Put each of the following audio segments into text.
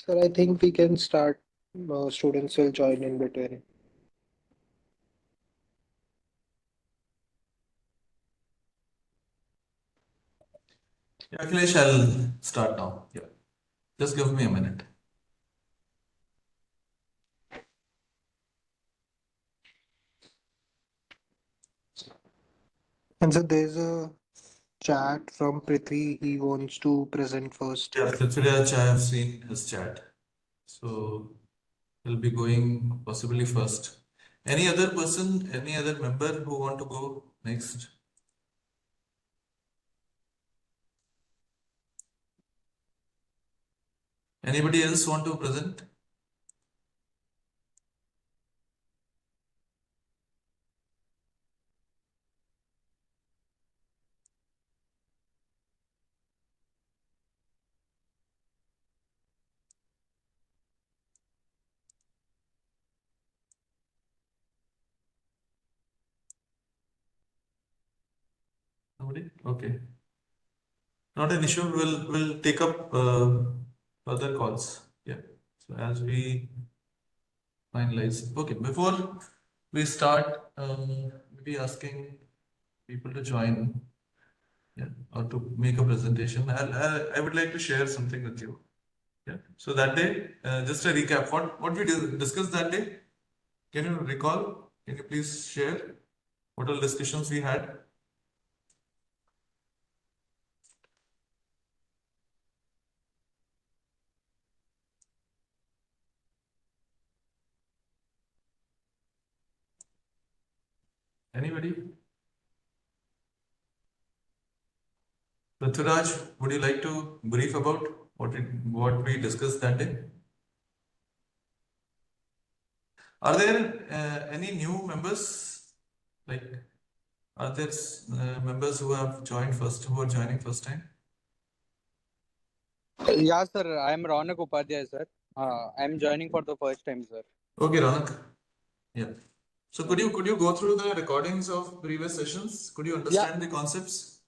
Sir, I think we can start. Students will join in between. Yeah, Akhilesh, I'll start now. Yeah, just give me a minute. And so there's a chat from Prithvi. He wants to present first. Yeah, Prithviraj, I have seen his chat. So he'll be going possibly first. Any other person, any other member who want to go next? Anybody else want to present? Nobody? Okay. Not an issue. We'll take up further calls. Yeah. So as we finalize. Okay. Before we start, maybe asking people to join, yeah, or to make a presentation. I would like to share something with you. Yeah. So that day, just a recap. What we discussed that day? Can you recall? Can you please share what all discussions we had? Anybody? Prithviraj, would you like to brief about what we discussed that day? Are there any new members? Like, are there members who have joined first, who are joining first time? Yeah, sir. I am Ronak Upadhyay, sir. I am joining for the first time, sir. Okay, Ronak. Yeah. So could you go through the recordings of previous sessions? Could you understand the concepts?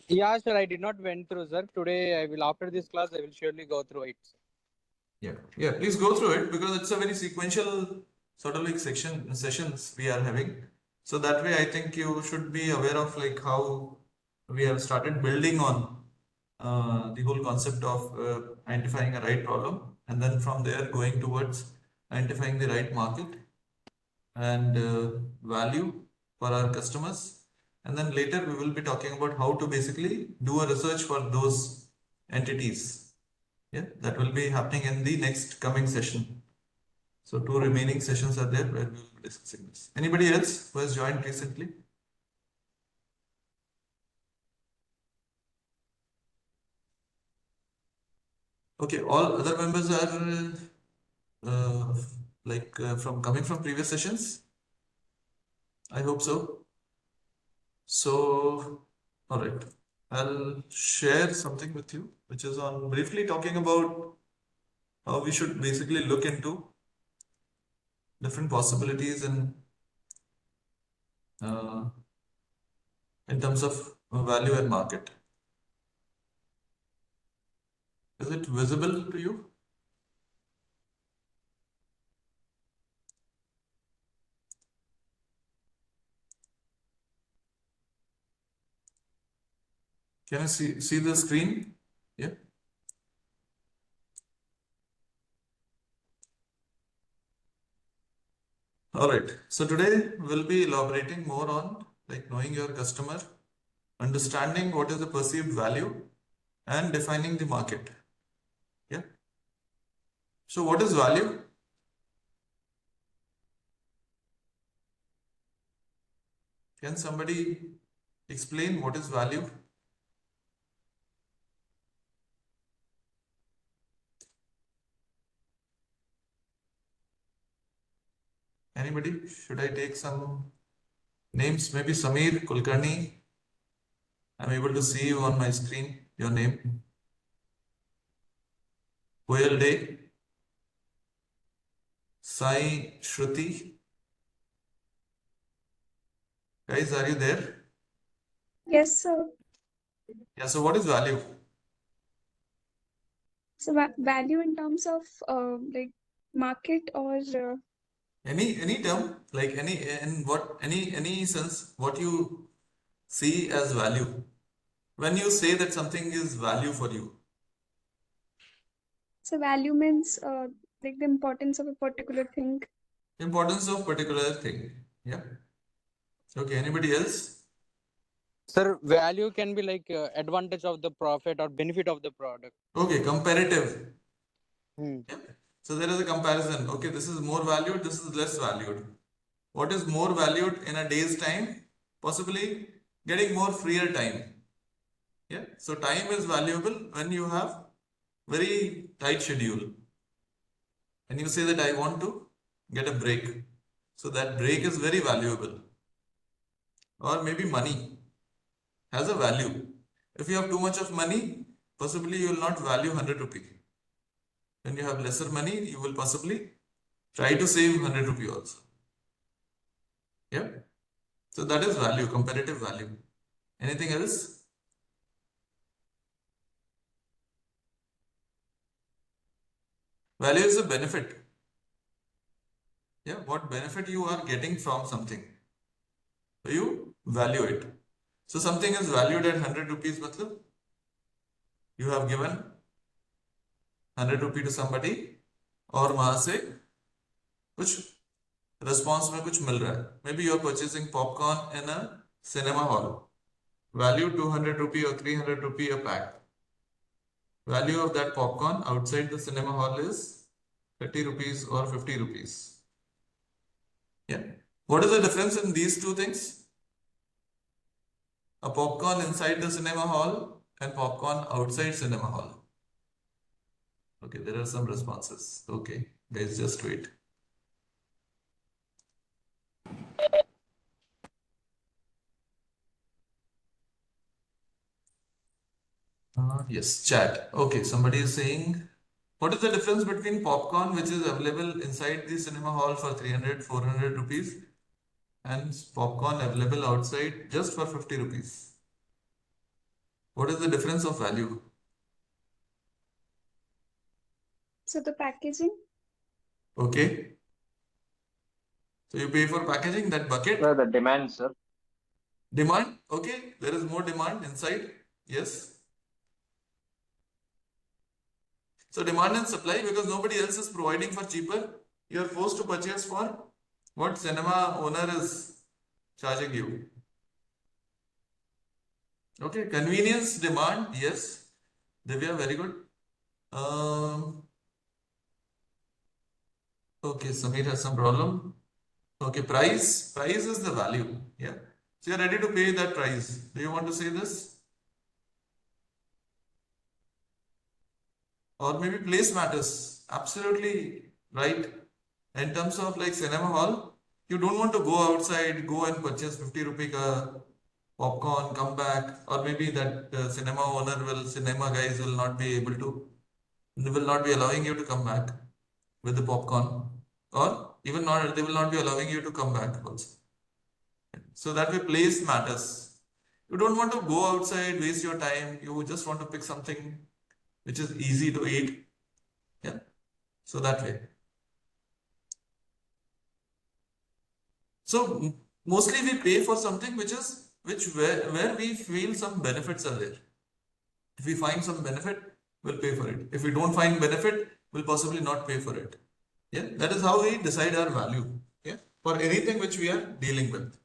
Yeah, sir. I did not went through, sir. Today, I will after this class, I will surely go through it. Yeah, yeah. Please go through it because it's a very sequential sort of like sessions we are having. So that way, I think you should be aware of like how we have started building on the whole concept of identifying a right problem, and then from there going towards identifying the right market and value for our customers. And then later we will be talking about how to basically do a research for those entities. Yeah, that will be happening in the next coming session. So two remaining sessions are there where we will be discussing this. Anybody else who has joined recently? Okay, all other members are from coming from previous sessions. I hope so. So, all right, I'll share something with you, which is on briefly talking about how we should basically look into different possibilities uh, in terms of value and market. Is it visible to you? Can you see the screen? Yeah. All right. So today we'll be elaborating more on like knowing your customer, understanding what is the perceived value, and defining the market. Yeah. So what is value? Can somebody explain what is value? Anybody? Should I take some names? Maybe Samir Kulkarni. I'm able to see you on my screen. Your name. Koyal Day. Sai Shruti. Guys, are you there? Yes, sir. Yeah, so what is value? So value in terms of like market or Any term, like any sense, what you see as value. When you say that something is value for you. so value means like the importance of a particular thing. Importance of particular thing. Yeah. Okay, anybody else? Sir, value can be like advantage of the profit or benefit of the product. Okay, comparative. Hmm. Yeah. So there is a comparison. Okay, this is more valued, this is less valued. What is more valued in a day's time? Possibly getting more freer time. Yeah. So time is valuable when you have very tight schedule. And you say that I want to get a break. So that break is very valuable. Or maybe money has a value. If you have too much of money, possibly you will not value 100 rupee. When you have lesser money, you will possibly try to save 100 rupee also. Yeah. So that is value, comparative value. Anything else? Value is a benefit. Yeah. What benefit you are getting from something. So you value it. So something is valued at 100 rupees, matlab you have given 100 rupee to somebody और वहां से कुछ response में कुछ मिल रहा है. Maybe you are purchasing popcorn in a cinema hall. Value 200 rupee or 300 rupee a pack. Value of that popcorn outside the cinema hall is 30 rupees or 50 rupees. Yeah. What is the difference in these two things? A popcorn inside the cinema hall and popcorn outside cinema hall. Okay, there are some responses. Okay, guys, just wait. Yes, chat. Okay, somebody is saying, what is the difference between popcorn, which is available inside the cinema hall for 300, 400 rupees, and popcorn available outside just for 50 rupees? What is the difference of value? So the packaging. Okay. So you pay for packaging, that bucket? Sir, the demand, sir. Demand? Okay, there is more demand inside. Yes. So demand and supply, because nobody else is providing for cheaper, you are forced to purchase for what cinema owner is charging you. Okay, convenience, demand, yes. Divya, very good. Okay, Samir has some problem. Okay, price is the value. Yeah. So you're ready to pay that price. Do you want to say this? Or maybe place matters. Absolutely right. In terms of like cinema hall, you don't want to go outside, go and purchase 50 rupee ka popcorn, come back, or maybe that cinema owner cinema guys will not be able to, they will not be allowing you to come back with the popcorn, or even not, they will not be allowing you to come back also. So that way, place matters. You don't want to go outside, waste your time. You just want to pick something which is easy to eat. Yeah. So that way. So mostly we pay for something where we feel some benefits are there. If we find some benefit, we'll pay for it. If we don't find benefit, we'll possibly not pay for it. Yeah, that is how we decide our value. Yeah, for anything which we are dealing with.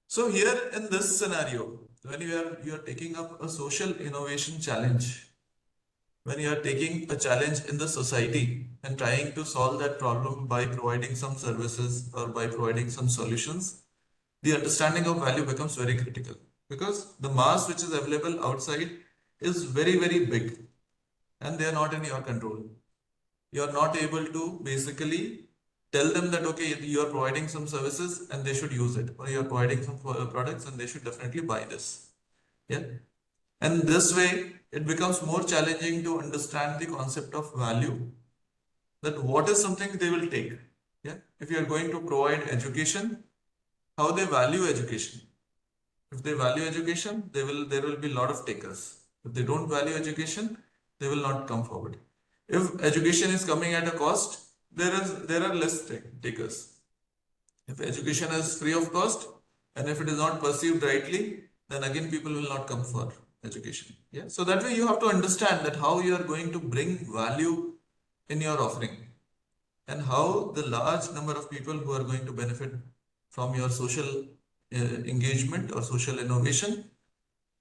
So here in this scenario, when you are taking up a social innovation challenge, when you are taking a challenge in the society and trying to solve that problem by providing some services or by providing some solutions, the understanding of value becomes very critical, because the mass which is available outside is very, very big and they are not in your control. You are not able to basically tell them that, okay, you are providing some services and they should use it, or you are providing some products and they should definitely buy this. Yeah. And this way, it becomes more challenging to understand the concept of value, that what is something they will take. Yeah. If you are going to provide education, how they value education. If they value education, there will be a lot of takers. If they don't value education, they will not come forward. If education is coming at a cost, there are less takers. If education is free of cost and if it is not perceived rightly, then again people will not come for education. Yeah. So that way you have to understand that how you are going to bring value in your offering and how the large number of people who are going to benefit from your social engagement or social innovation,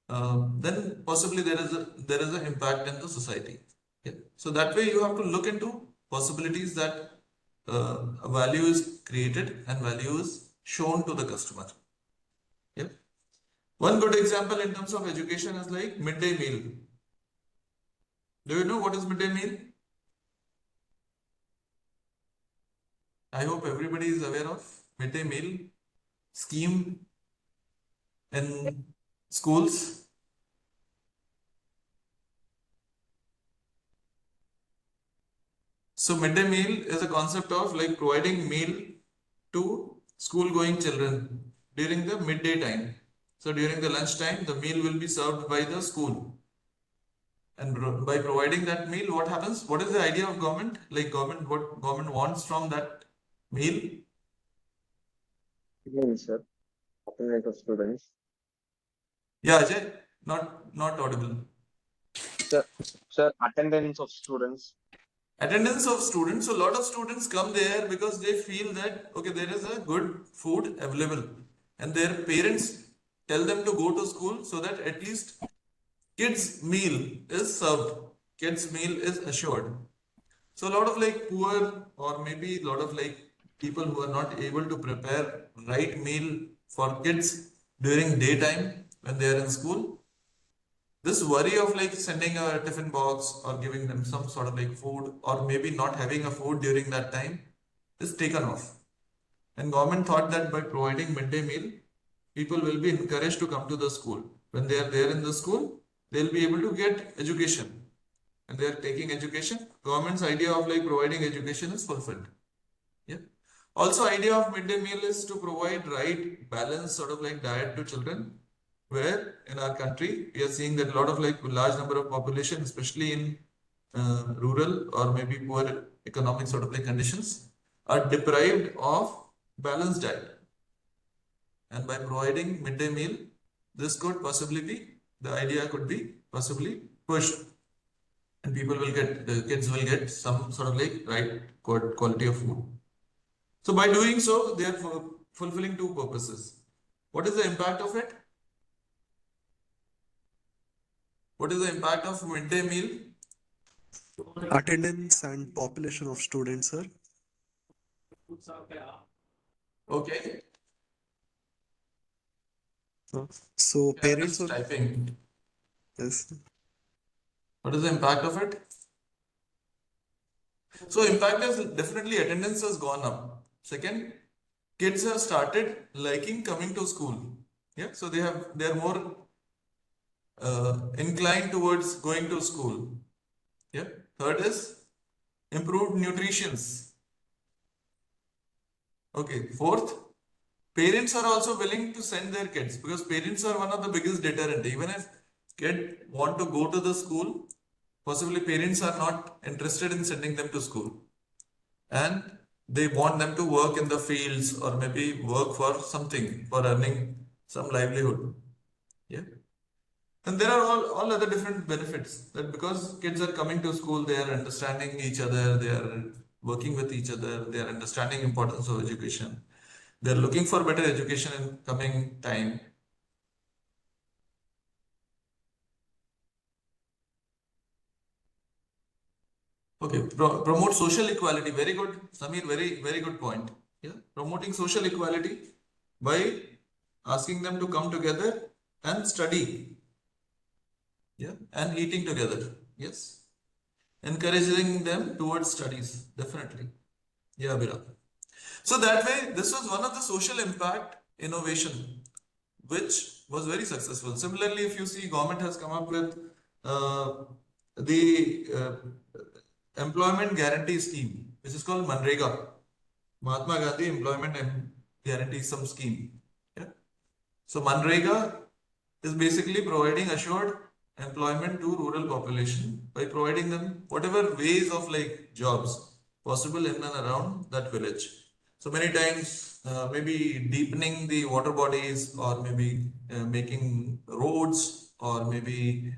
then possibly there is an impact in the society. Yeah. So that way you have to look into possibilities that value is created and value is shown to the customer. Yeah. One good example in terms of education is like midday meal. Do you know what is midday meal? I hope everybody is aware of midday meal scheme in schools. So midday meal is a concept of like providing meal to school going children during the midday time. So during the lunch time, the meal will be served by the school. And by providing that meal, what happens? What is the idea of government? Like what government wants from that meal? Again, sir, alternate of students. Yeah, Ajay, not audible. Sir, attendance of students. Attendance of students. So a lot of students come there because they feel that okay, there is a good food available, and their parents tell them to go to school so that at least kids' meal is served, kids' meal is assured. So a lot of like poor or maybe a lot of like people who are not able to prepare right meal for kids during daytime when they are in school, this worry of like sending a tiffin box or giving them some sort of like food or maybe not having a food during that time is taken off. And government thought that by providing midday meal, people will be encouraged to come to the school. When they are there in the school, they'll be able to get education. And they are taking education. Government's idea of like providing education is fulfilled. Yeah. Also, idea of midday meal is to provide right balanced sort of like diet to children. Where in our country we are seeing that a lot of like large number of population, especially in rural or maybe poor economic sort of like conditions, are deprived of balanced diet. And by providing midday meal, this could possibly be, the idea could be possibly pushed. And people will get, the kids will get some sort of like right quality of food. So by doing so, they are fulfilling two purposes. What is the impact of it? What is the impact of midday meal? Attendance and population of students, sir. Okay. So Yeah, parents just will, typing. yes. What is the impact of it? So impact is definitely attendance has gone up. Second, kids have started liking coming to school. Yeah, so they are more inclined towards going to school. Yeah. Third is improved nutrition. Okay. Fourth, parents are also willing to send their kids because parents are one of the biggest deterrent. Even if kid want to go to the school, possibly parents are not interested in sending them to school, and they want them to work in the fields or maybe work for something for earning some livelihood. Yeah. And there are all other different benefits that because kids are coming to school, they are understanding each other, they are working with each other, they are understanding importance of education. They are looking for better education in coming time. Okay, promote social equality. Very good, Samir. Very good point. Yeah, promoting social equality by asking them to come together and study. Yeah, and eating together. Yes, encouraging them towards studies. Definitely. Yeah, Abhira. So that way, this was one of the social impact innovation, which was very successful. Similarly, if you see, government has come up with the employment guarantee scheme, which is called Manrega, Mahatma Gandhi Employment Guarantee Some Scheme. Yeah. So Manrega is basically providing assured employment to rural population by providing them whatever ways of like jobs possible in and around that village. So many times, maybe deepening the water bodies, or maybe making roads, or maybe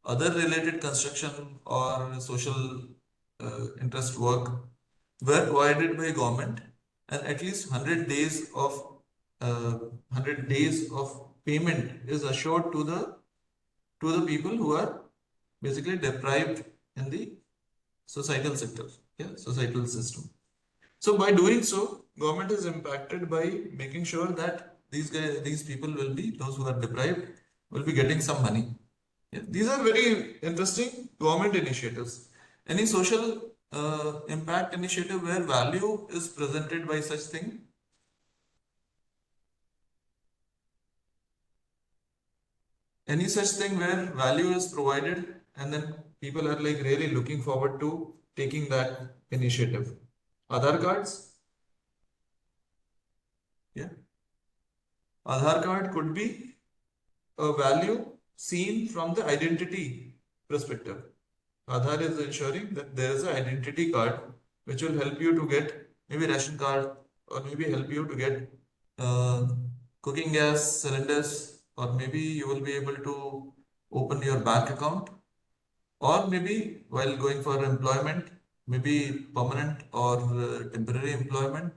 other related construction or social interest work were provided by government, and at least 100 days of payment is assured to the people who are basically deprived in the societal sector, yeah, societal system. So by doing so, government is impacted by making sure that these people will be, those who are deprived, will be getting some money. Yeah, these are very interesting government initiatives. Any social impact initiative where value is presented by such thing? Any such thing where value is provided and then people are like really looking forward to taking that initiative? Aadhaar cards? Yeah. Aadhaar card could be a value seen from the identity perspective. Aadhaar is ensuring that there is an identity card which will help you to get maybe ration card, or maybe help you to get uh, cooking gas cylinders, or maybe you will be able to open your bank account, or maybe while going for employment, maybe permanent or temporary employment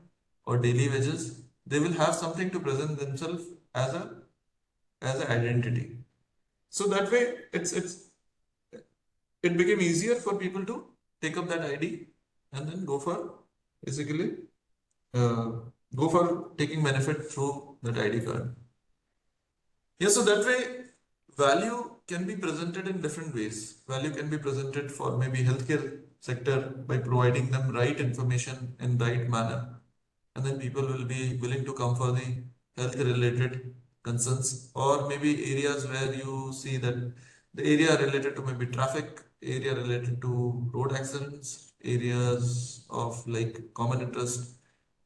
or daily wages, they will have something to present themselves as a as an identity. So that way, it became easier for people to take up that ID and then go for basically uh, go for taking benefit through that ID card. Yeah, so that way value can be presented in different ways. Value can be presented for maybe healthcare sector by providing them right information in right manner, and then people will be willing to come for the health related concerns, or maybe areas where you see that the area related to maybe traffic, area related to road accidents, areas of like common interest,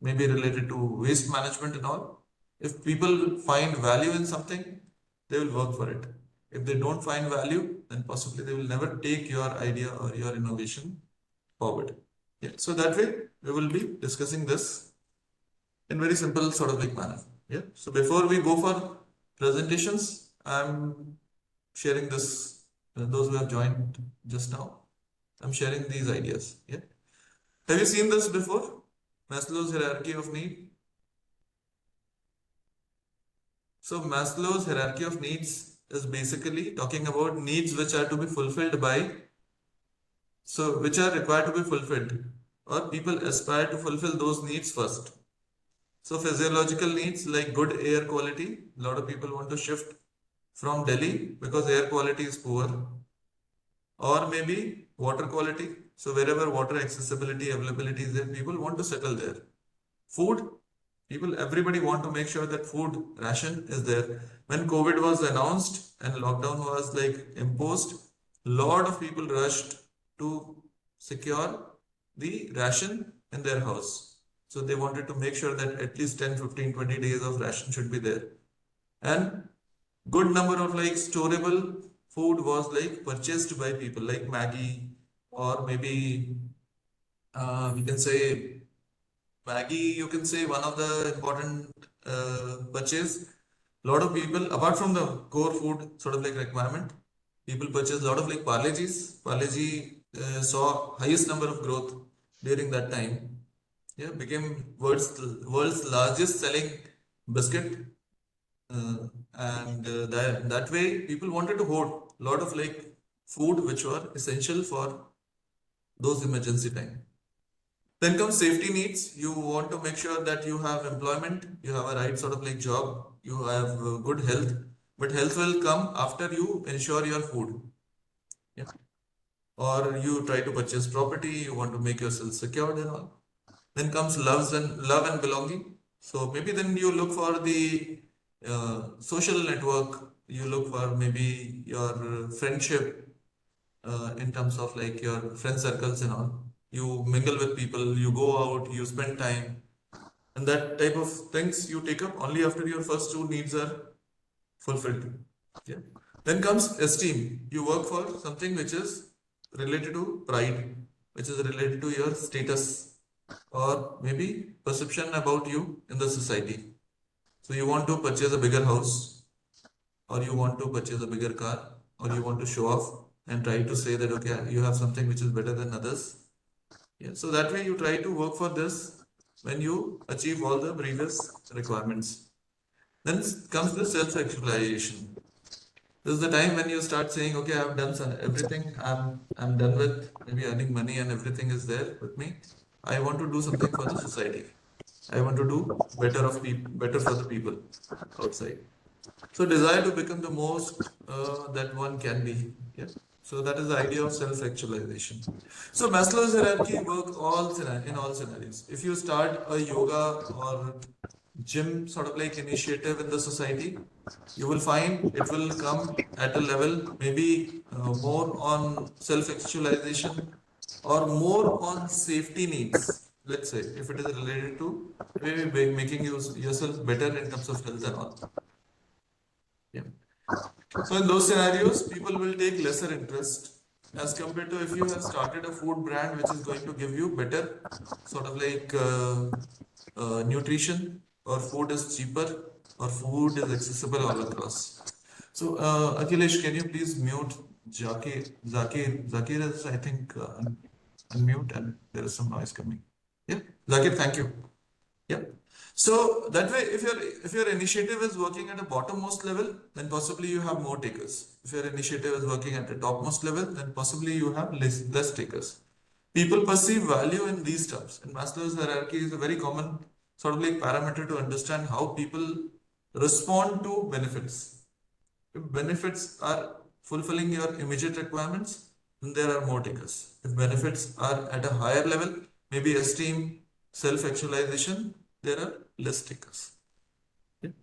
maybe related to waste management and all. If people find value in something, they will work for it. If they don't find value, then possibly they will never take your idea or your innovation forward. Yeah, so that way we will be discussing this in very simple sort of like manner. Yeah. So before we go for presentations, I'm sharing this. Those who have joined just now, I'm sharing these ideas. Yeah. Have you seen this before? Maslow's hierarchy of need. So Maslow's hierarchy of needs is basically talking about needs which are to be fulfilled by, so which are required to be fulfilled, or people aspire to fulfill those needs first. So physiological needs like good air quality, a lot of people want to shift from Delhi because air quality is poor, or maybe water quality. So wherever water accessibility, availability is there, people want to settle there. Food, people, everybody want to make sure that food ration is there. When COVID was announced and lockdown was like imposed, lot of people rushed to secure the ration in their house. So they wanted to make sure that at least 10, 15, 20 days of ration should be there. And good number of like storable food was like purchased by people like Maggie, or maybe we can say Maggie, you can say one of the important purchase. A lot of people, apart from the core food sort of like requirement, people purchase a lot of like Parle-G's. Parle-G saw highest number of growth during that time. Yeah, became world's largest selling biscuit, and that way people wanted to hoard a lot of like food which were essential for those emergency time. Then comes safety needs. You want to make sure that you have employment, you have a right sort of like job, you have good health, but health will come after you ensure your food. Yeah. Or you try to purchase property, you want to make yourself secured and all. Then comes love and belonging. So maybe then you look for the social network, you look for maybe your friendship, in terms of like your friend circles and all. You mingle with people, you go out, you spend time, and that type of things you take up only after your first two needs are fulfilled. Yeah. Then comes esteem. You work for something which is related to pride, which is related to your status or maybe perception about you in the society. So you want to purchase a bigger house, or you want to purchase a bigger car, or you want to show off and try to say that okay, you have something which is better than others. Yeah. So that way you try to work for this when you achieve all the previous requirements. Then comes the self-actualization. This is the time when you start saying, okay, I've done everything. I'm done with maybe earning money and everything is there with me. I want to do something for the society. I want to do better for the people outside. So desire to become the most that one can be. Yeah. So that is the idea of self-actualization. So Maslow's hierarchy works in all scenarios. If you start a yoga or gym sort of like initiative in the society, you will find it will come at a level maybe more on self-actualization or more on safety needs. Let's say if it is related to maybe making yourself better in terms of health and all. Yeah. So in those scenarios, people will take lesser interest as compared to if you have started a food brand which is going to give you better sort of like nutrition, or food is cheaper, or food is accessible all across. So Akhilesh, can you please mute Zakir is I think unmute and there is some noise coming. Yeah, Zakir, thank you. Yeah. So that way, if your initiative is working at a bottommost level, then possibly you have more takers. If your initiative is working at the topmost level, then possibly you have less takers. People perceive value in these terms. And Maslow's hierarchy is a very common sort of like parameter to understand how people respond to benefits. If benefits are fulfilling your immediate requirements, then there are more takers. If benefits are at a higher level, maybe esteem, self-actualization, there are less takers. Okay.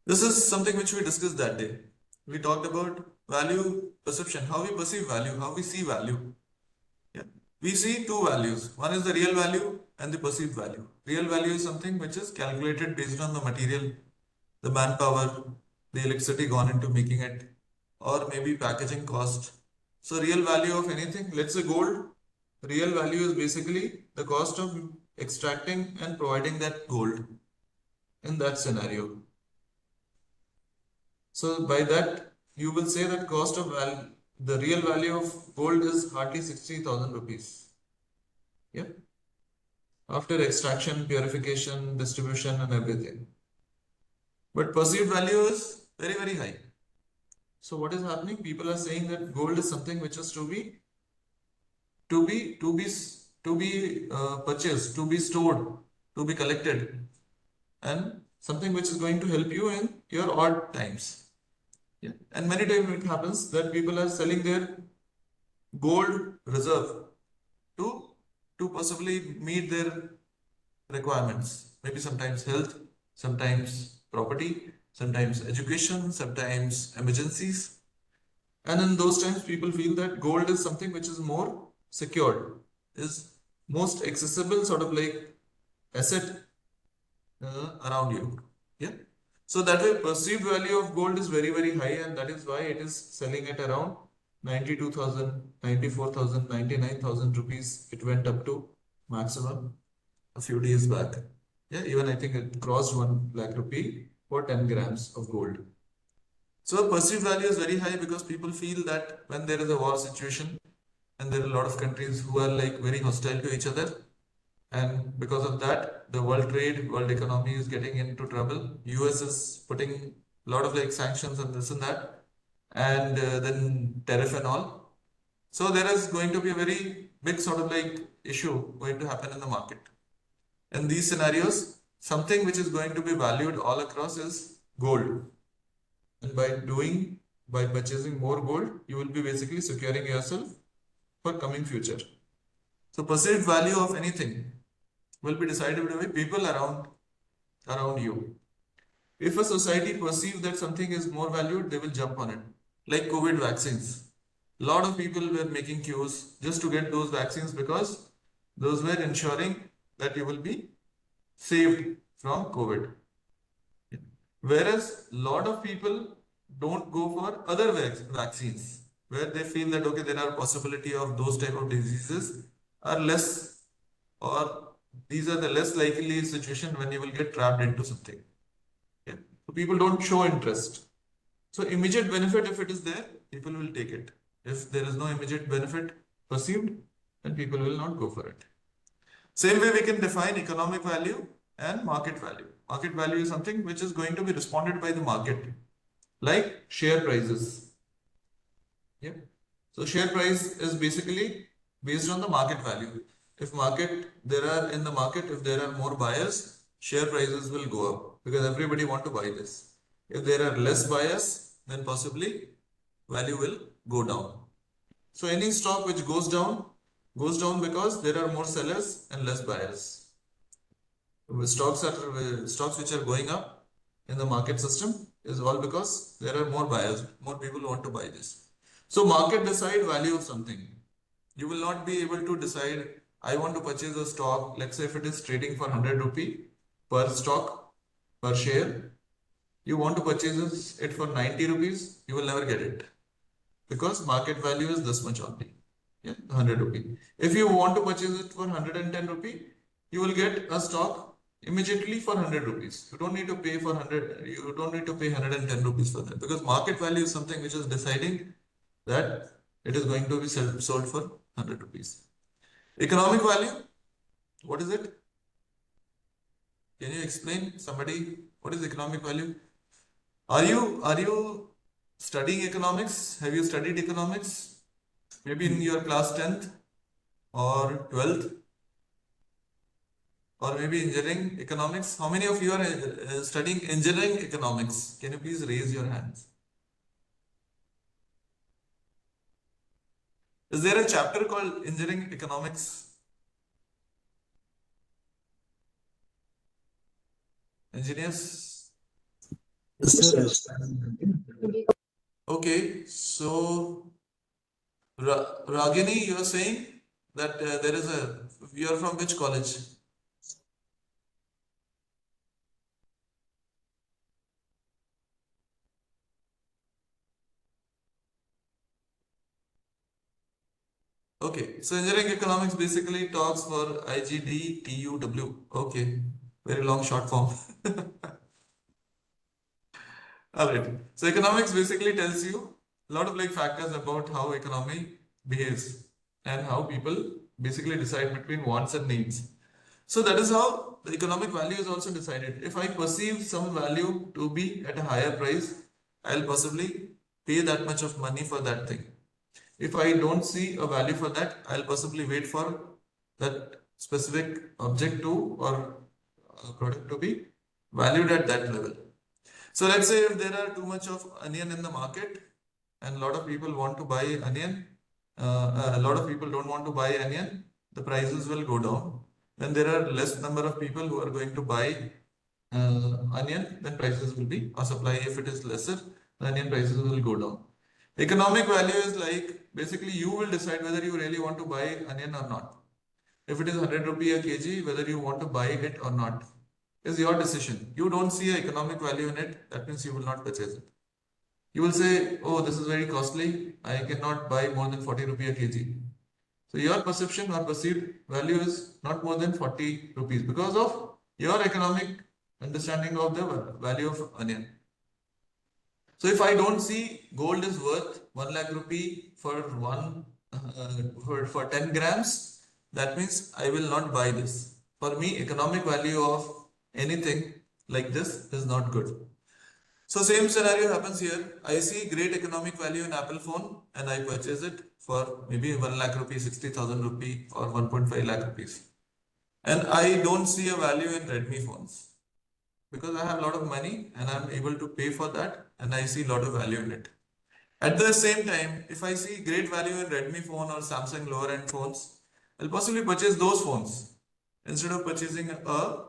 This is something which we discussed that day. We talked about value perception, how we perceive value, how we see value. Yeah. We see two values. One is the real value and the perceived value. Real value is something which is calculated based on the material, the manpower, the electricity gone into making it, or maybe packaging cost. So real value of anything, let's say gold, real value is basically the cost of extracting and providing that gold in that scenario. So by that, you will say that cost of value, the real value of gold is hardly 60,000 rupees. Yeah. After extraction, purification, distribution, and everything. But perceived value is very, very high. So what is happening? People are saying that gold is something which is to be purchased, to be stored, to be collected, and something which is going to help you in your odd times. Yeah. And many times it happens that people are selling their gold reserve to possibly meet their requirements. Maybe sometimes health, sometimes property, sometimes education, sometimes emergencies. And in those times, people feel that gold is something which is more secured, is most accessible sort of like asset around you. Yeah. So that way, perceived value of gold is very, very high, and that is why it is selling at around 92,000, 94,000, 99,000 rupees. It went up to maximum a few days back. Yeah, even I think it crossed 1 lakh rupee for 10 grams of gold. So perceived value is very high because people feel that when there is a war situation and there are a lot of countries who are like very hostile to each other, and because of that, the world trade, world economy is getting into trouble. US is putting a lot of like sanctions and this and that, and then tariff and all. So there is going to be a very big sort of like issue going to happen in the market. In these scenarios, something which is going to be valued all across is gold. And by purchasing more gold, you will be basically securing yourself for coming future. So perceived value of anything will be decided by people around you. If a society perceives that something is more valued, they will jump on it. Like COVID vaccines. A lot of people were making queues just to get those vaccines because those were ensuring that you will be saved from COVID. Whereas a lot of people don't go for other vaccines where they feel that okay, there are possibility of those type of diseases are less, or these are the less likely situation when you will get trapped into something. Okay? So people don't show interest. So immediate benefit, if it is there, people will take it. If there is no immediate benefit perceived, then people will not go for it. Same way we can define economic value and market value. Market value is something which is going to be responded by the market, like share prices. Yeah. So share price is basically based on the market value. If in the market, if there are more buyers, share prices will go up because everybody want to buy this. If there are less buyers, then possibly value will go down. So any stock which goes down because there are more sellers and less buyers. Stocks which are going up in the market system is all because there are more buyers, more people want to buy this. So market decide value of something. You will not be able to decide, I want to purchase a stock, let's say if it is trading for 100 rupee per stock, per share, you want to purchase it for 90 rupees, you will never get it because market value is this much only. Yeah, 100 rupee. If you want to purchase it for 110 rupee, you will get a stock immediately for 100 rupees. You don't need to pay for 100, you don't need to pay 110 rupees for that because market value is something which is deciding that it is going to be sold for 100 rupees. Economic value, what is it? Can you explain somebody what is economic value? Are you studying economics? Have you studied economics? Maybe in your class 10th or 12th or maybe engineering economics. How many of you are studying engineering economics? Can you please raise your hands? Is there a chapter called engineering economics? Engineers? Yes, sir. Okay, so Ragini, you are saying that you are from which college? Okay, so engineering economics basically talks for IGDTUW. Okay, very long short form. Alright, so economics basically tells you a lot of like factors about how economy behaves and how people basically decide between wants and needs. So that is how the economic value is also decided. If I perceive some value to be at a higher price, I'll possibly pay that much of money for that thing. If I don't see a value for that, I'll possibly wait for that specific object to or product to be valued at that level. So let's say if there are too much of onion in the market and a lot of people want to buy onion, a lot of people don't want to buy onion, the prices will go down. When there are less number of people who are going to buy onion, then prices will be, or supply if it is lesser, the onion prices will go down. Economic value is like basically you will decide whether you really want to buy onion or not. If it is 100 rupee a kg, whether you want to buy it or not is your decision. You don't see an economic value in it, that means you will not purchase it. You will say, oh, this is very costly, I cannot buy more than 40 rupee a kg. So your perception or perceived value is not more than 40 rupees because of your economic understanding of the value of onion. So if I don't see gold is worth 1 lakh rupee for for 10 grams, that means I will not buy this. For me, economic value of anything like this is not good. So same scenario happens here. I see great economic value in Apple phone and I purchase it for maybe 1 lakh rupee, 60,000 rupee or 1.5 lakh rupees. And I don't see a value in Redmi phones because I have a lot of money and I'm able to pay for that and I see a lot of value in it. At the same time, if I see great value in Redmi phone or Samsung lower end phones, I'll possibly purchase those phones instead of purchasing a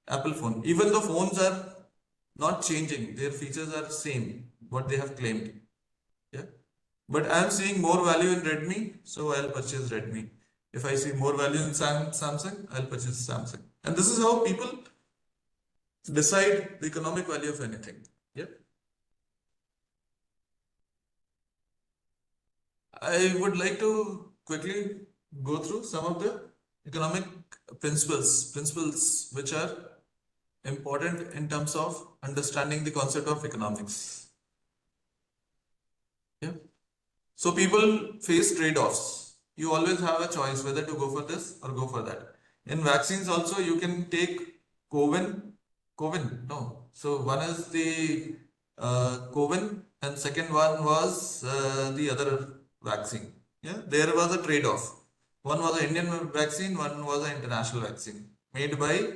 Apple phone. Even though phones are not changing, their features are same, what they have claimed. Yeah. But I'm seeing more value in Redmi, so I'll purchase Redmi. If I see more value in Samsung, I'll purchase Samsung. And this is how people decide the economic value of anything. Yeah. I would like to quickly go through some of the economic principles which are important in terms of understanding the concept of economics. Yeah. So people face trade-offs. You always have a choice whether to go for this or go for that. In vaccines also you can take COVID, no. So one is the COVID and second one was the other vaccine. Yeah, there was a trade-off. One was an Indian vaccine, one was an international vaccine made by,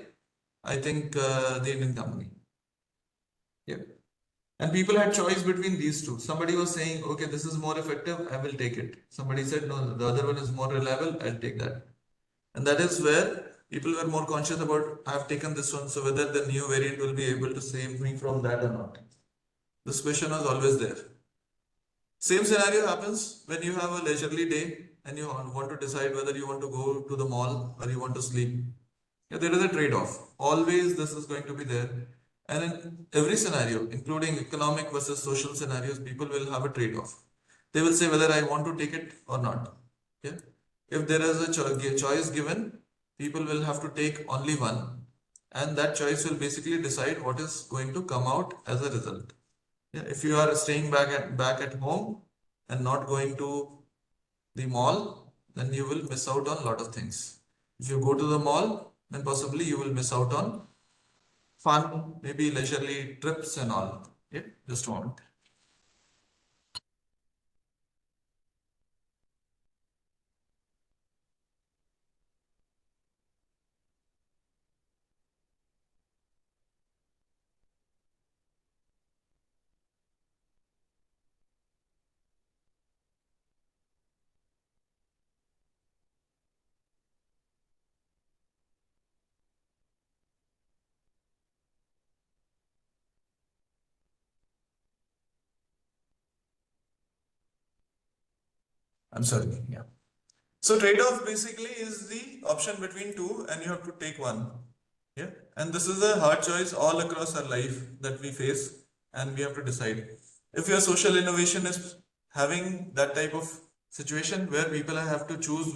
I think, the Indian company. Yeah. And people had choice between these two. Somebody was saying, okay, this is more effective, I will take it. Somebody said, no, the other one is more reliable, I'll take that. And that is where people were more conscious about, I have taken this one, so whether the new variant will be able to save me from that or not. This question was always there. Same scenario happens when you have a leisurely day and you want to decide whether you want to go to the mall or you want to sleep. Yeah, there is a trade-off. Always this is going to be there. And in every scenario, including economic versus social scenarios, people will have a trade-off. They will say whether I want to take it or not. Yeah. If there is a choice given, people will have to take only one, and that choice will basically decide what is going to come out as a result. Yeah. If you are staying back at home and not going to the mall, then you will miss out on a lot of things. If you go to the mall, then possibly you will miss out on fun, maybe leisurely trips and all. Yeah, just a moment. I'm sorry. Yeah. So trade-off basically is the option between two and you have to take one. Yeah. And this is a hard choice all across our life that we face and we have to decide. If your social innovation is having that type of situation where people have to choose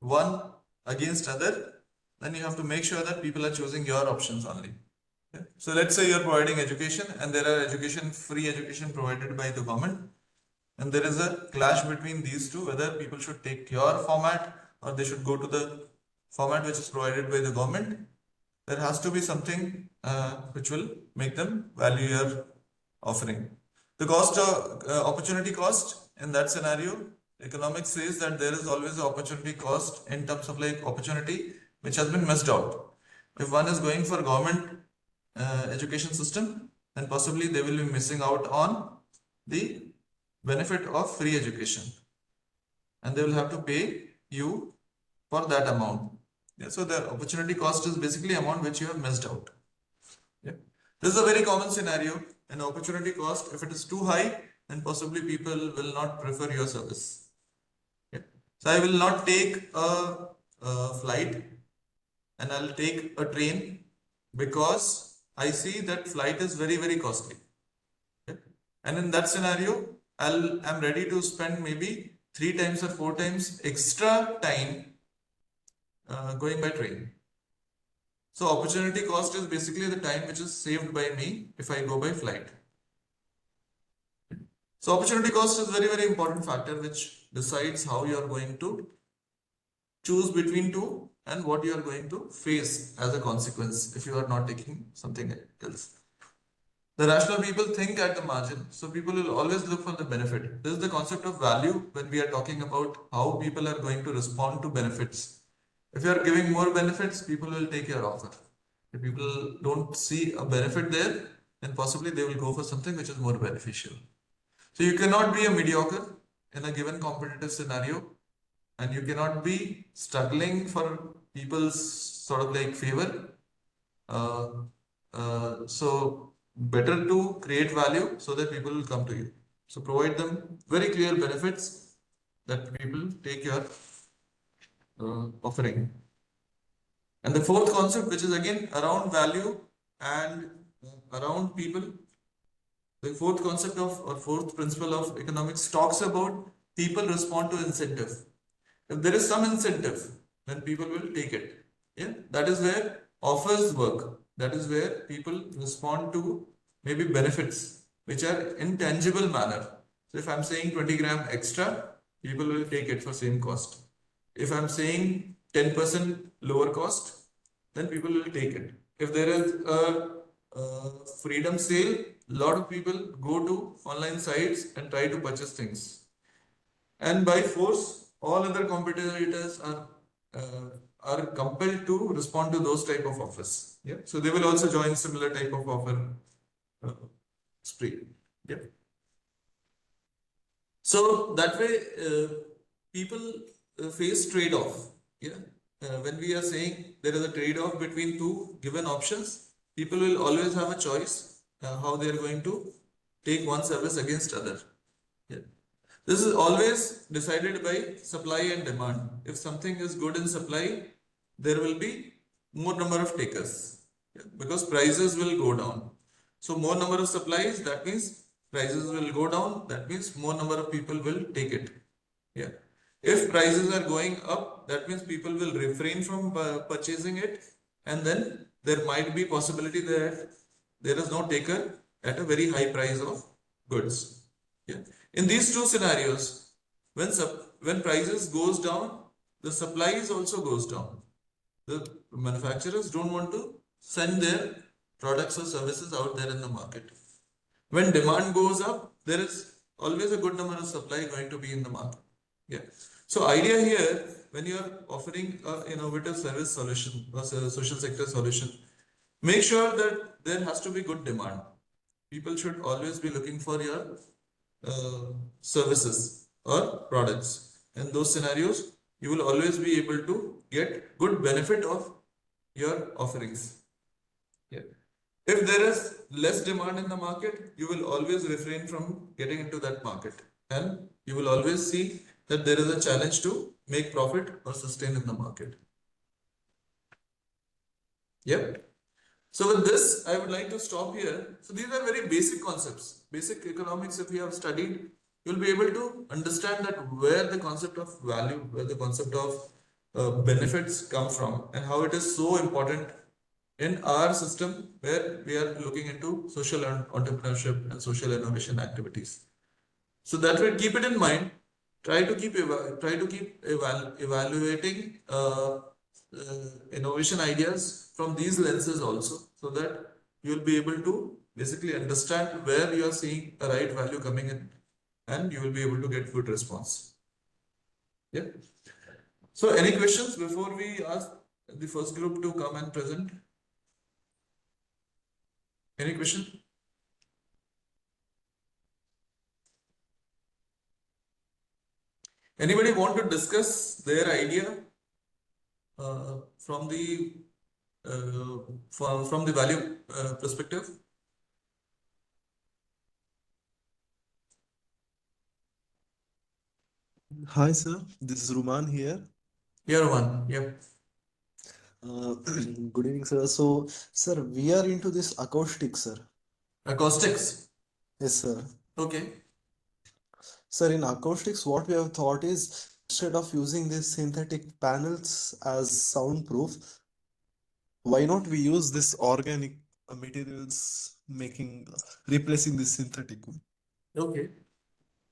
one against other, then you have to make sure that people are choosing your options only. Yeah. So let's say you're providing education and there are free education provided by the government, and there is a clash between these two whether people should take your format or they should go to the format which is provided by the government. There has to be something which will make them value your offering. The opportunity cost in that scenario, economics says that there is always an opportunity cost in terms of like opportunity which has been missed out. If one is going for government education system, then possibly they will be missing out on the benefit of free education, and they will have to pay you for that amount. Yeah, so the opportunity cost is basically amount which you have missed out. Yeah. This is a very common scenario. An opportunity cost, if it is too high, then possibly people will not prefer your service. Yeah. So I will not take a flight and I'll take a train because I see that flight is very, very costly. Okay. And in that scenario, I'm ready to spend maybe 3 times or 4 times extra time going by train. So opportunity cost is basically the time which is saved by me if I go by flight. So opportunity cost is very, very important factor which decides how you are going to choose between two and what you are going to face as a consequence if you are not taking something else. The rational people think at the margin, so people will always look for the benefit. This is the concept of value when we are talking about how people are going to respond to benefits. If you are giving more benefits, people will take your offer. If people don't see a benefit there, then possibly they will go for something which is more beneficial. So you cannot be a mediocre in a given competitive scenario, and you cannot be struggling for people's sort of like favor. So better to create value so that people will come to you. So provide them very clear benefits that people take your offering. And the fourth concept, which is again around value and around people, the fourth concept of or fourth principle of economics talks about people respond to incentive. If there is some incentive, then people will take it. Yeah, that is where offers work. That is where people respond to maybe benefits which are in tangible manner. So if I'm saying 20 gram extra, people will take it for same cost. If I'm saying 10% lower cost, then people will take it. If there is a freedom sale, a lot of people go to online sites and try to purchase things. And by force, all other competitors uh, are compelled to respond to those type of offers. Yeah. So they will also join similar type of offer uh, spree. Yeah. So that way, people face trade-off. Yeah. When we are saying there is a trade-off between two given options, people will always have a choice how they are going to take one service against other. Yeah. This is always decided by supply and demand. If something is good in supply, there will be more number of takers, yeah, because prices will go down. So more number of supplies, that means prices will go down. That means more number of people will take it. Yeah. If prices are going up, that means people will refrain from purchasing it, and then there might be possibility that there is no taker at a very high price of goods. Yeah. In these two scenarios, when prices goes down, the supplies also goes down. The manufacturers don't want to send their products or services out there in the market. When demand goes up, there is always a good number of supply going to be in the market. Yeah. So idea here, when you are offering an innovative service solution or social sector solution, make sure that there has to be good demand. People should always be looking for your services or products. In those scenarios, you will always be able to get good benefit of your offerings. Yeah. If there is less demand in the market, you will always refrain from getting into that market, and you will always see that there is a challenge to make profit or sustain in the market. Yep. So with this, I would like to stop here. So these are very basic concepts. Basic economics, if you have studied, you'll be able to understand that where the concept of value, where the concept of benefits come from, and how it is so important in our system where we are looking into social entrepreneurship and social innovation activities. So that way, keep it in mind. Try to keep evaluating innovation ideas from these lenses also, so that you will be able to basically understand where you are seeing a right value coming in, and you will be able to get good response. Yeah. So any questions before we ask the first group to come and present? Any question? Anybody want to discuss their idea from the from the value perspective? Hi, sir. This is Ruman here. Here one. Yep. Good evening, sir. So, sir, we are into this acoustics, sir. Acoustics. Yes, sir. Okay. Sir, in acoustics, what we have thought is instead of using these synthetic panels as soundproof, why not we use this organic materials replacing this synthetic one? Okay.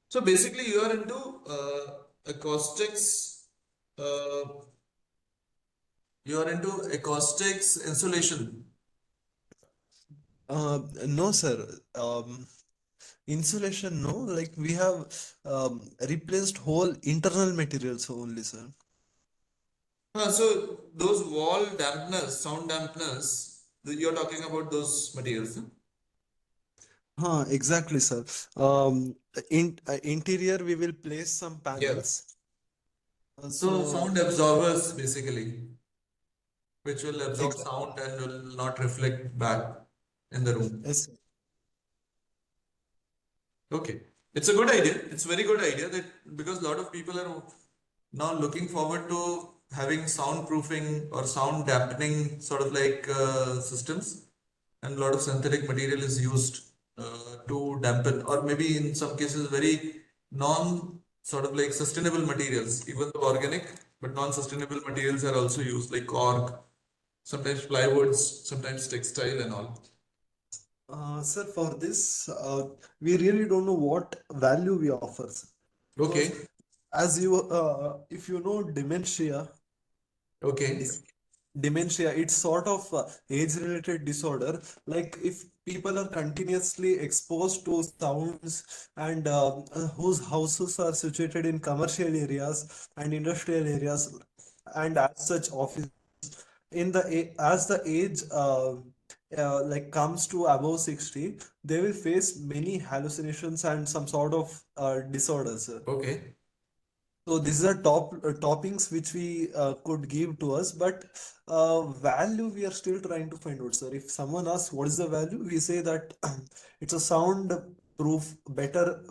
So basically, you are into acoustics. You are into acoustics insulation. No, sir. Insulation, no. Like we have replaced whole internal materials only, sir. So those wall dampeners, sound dampeners, you're talking about those materials. Exactly, sir. Interior, we will place some Yeah. panels. So sound absorbers basically, which will absorb sound and will not reflect back in the room. Yes, Okay. It's a good idea. It's a very good idea that because a lot of people are now looking forward to having soundproofing or sound dampening sort of like systems, and a lot of synthetic material is used to dampen, or maybe in some cases very non sort of like sustainable materials, even though organic, but non-sustainable materials are also used, like cork, sometimes plywoods, sometimes textile and all. Sir, for this, we really don't know what value we offer, sir. Okay, Because as you, if you know dementia, okay, dementia, it's sort of age-related disorder. Like if people are continuously exposed to sounds and whose houses are situated in commercial areas and industrial areas, and as such office as the age like comes to above 60, they will face many hallucinations and some sort of disorders. okay, So these are toppings which we could give to us, but value we are still trying to find out, sir. If someone asks what is the value, we say that it's a sound proof better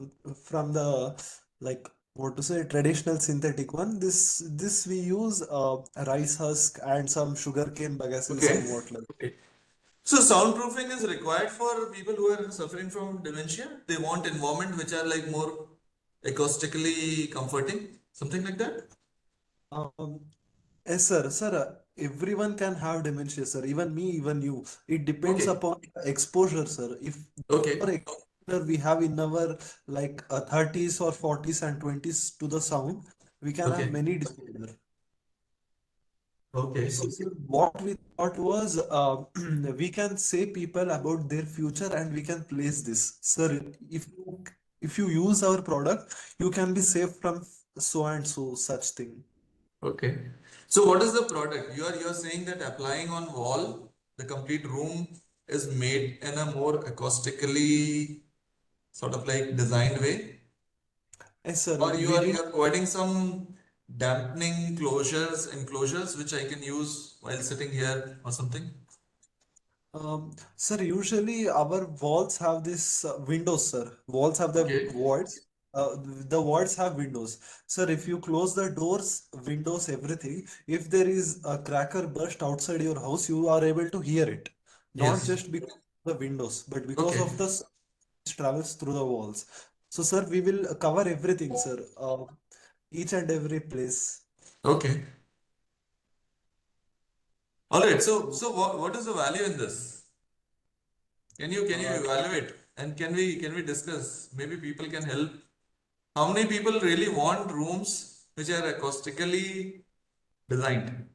from the like what to say traditional synthetic one. This we use rice husk and some sugarcane bagasse okay, somewhat like. okay. So soundproofing is required for people who are suffering from dementia. They want environment which are like more acoustically comforting, something like that. Um, yes, sir. Sir, everyone can have dementia, sir. Even me, even you. It depends Okay, upon exposure, sir. If more okay, exposure we have in our like 30s or 40s and 20s to the sound, we can have okay, many disorders. okay, So, sir, what we thought was we can say people about their future and we can place this. Sir, if you use our product, you can be safe from so and so such thing. okay. So what is the product? You are saying that applying on wall, the complete room is made in a more acoustically sort of like designed way, Yes, sir. or We did. you are providing some dampening enclosures which I can use while sitting here or something. Sir, usually our walls have this windows, sir. Walls have the Okay. voids. The voids have windows. Sir, if you close the doors, windows, everything, if there is a cracker burst outside your house, you are able to hear it. Not Yes. just because of the windows, but because Okay. of the sound which travels through the walls. So, sir, we will cover everything, sir. Each and every place. Okay. All right. So what is the value in this? Can you Uh, evaluate and can we discuss? Maybe people can help. How many people really want rooms which are acoustically designed?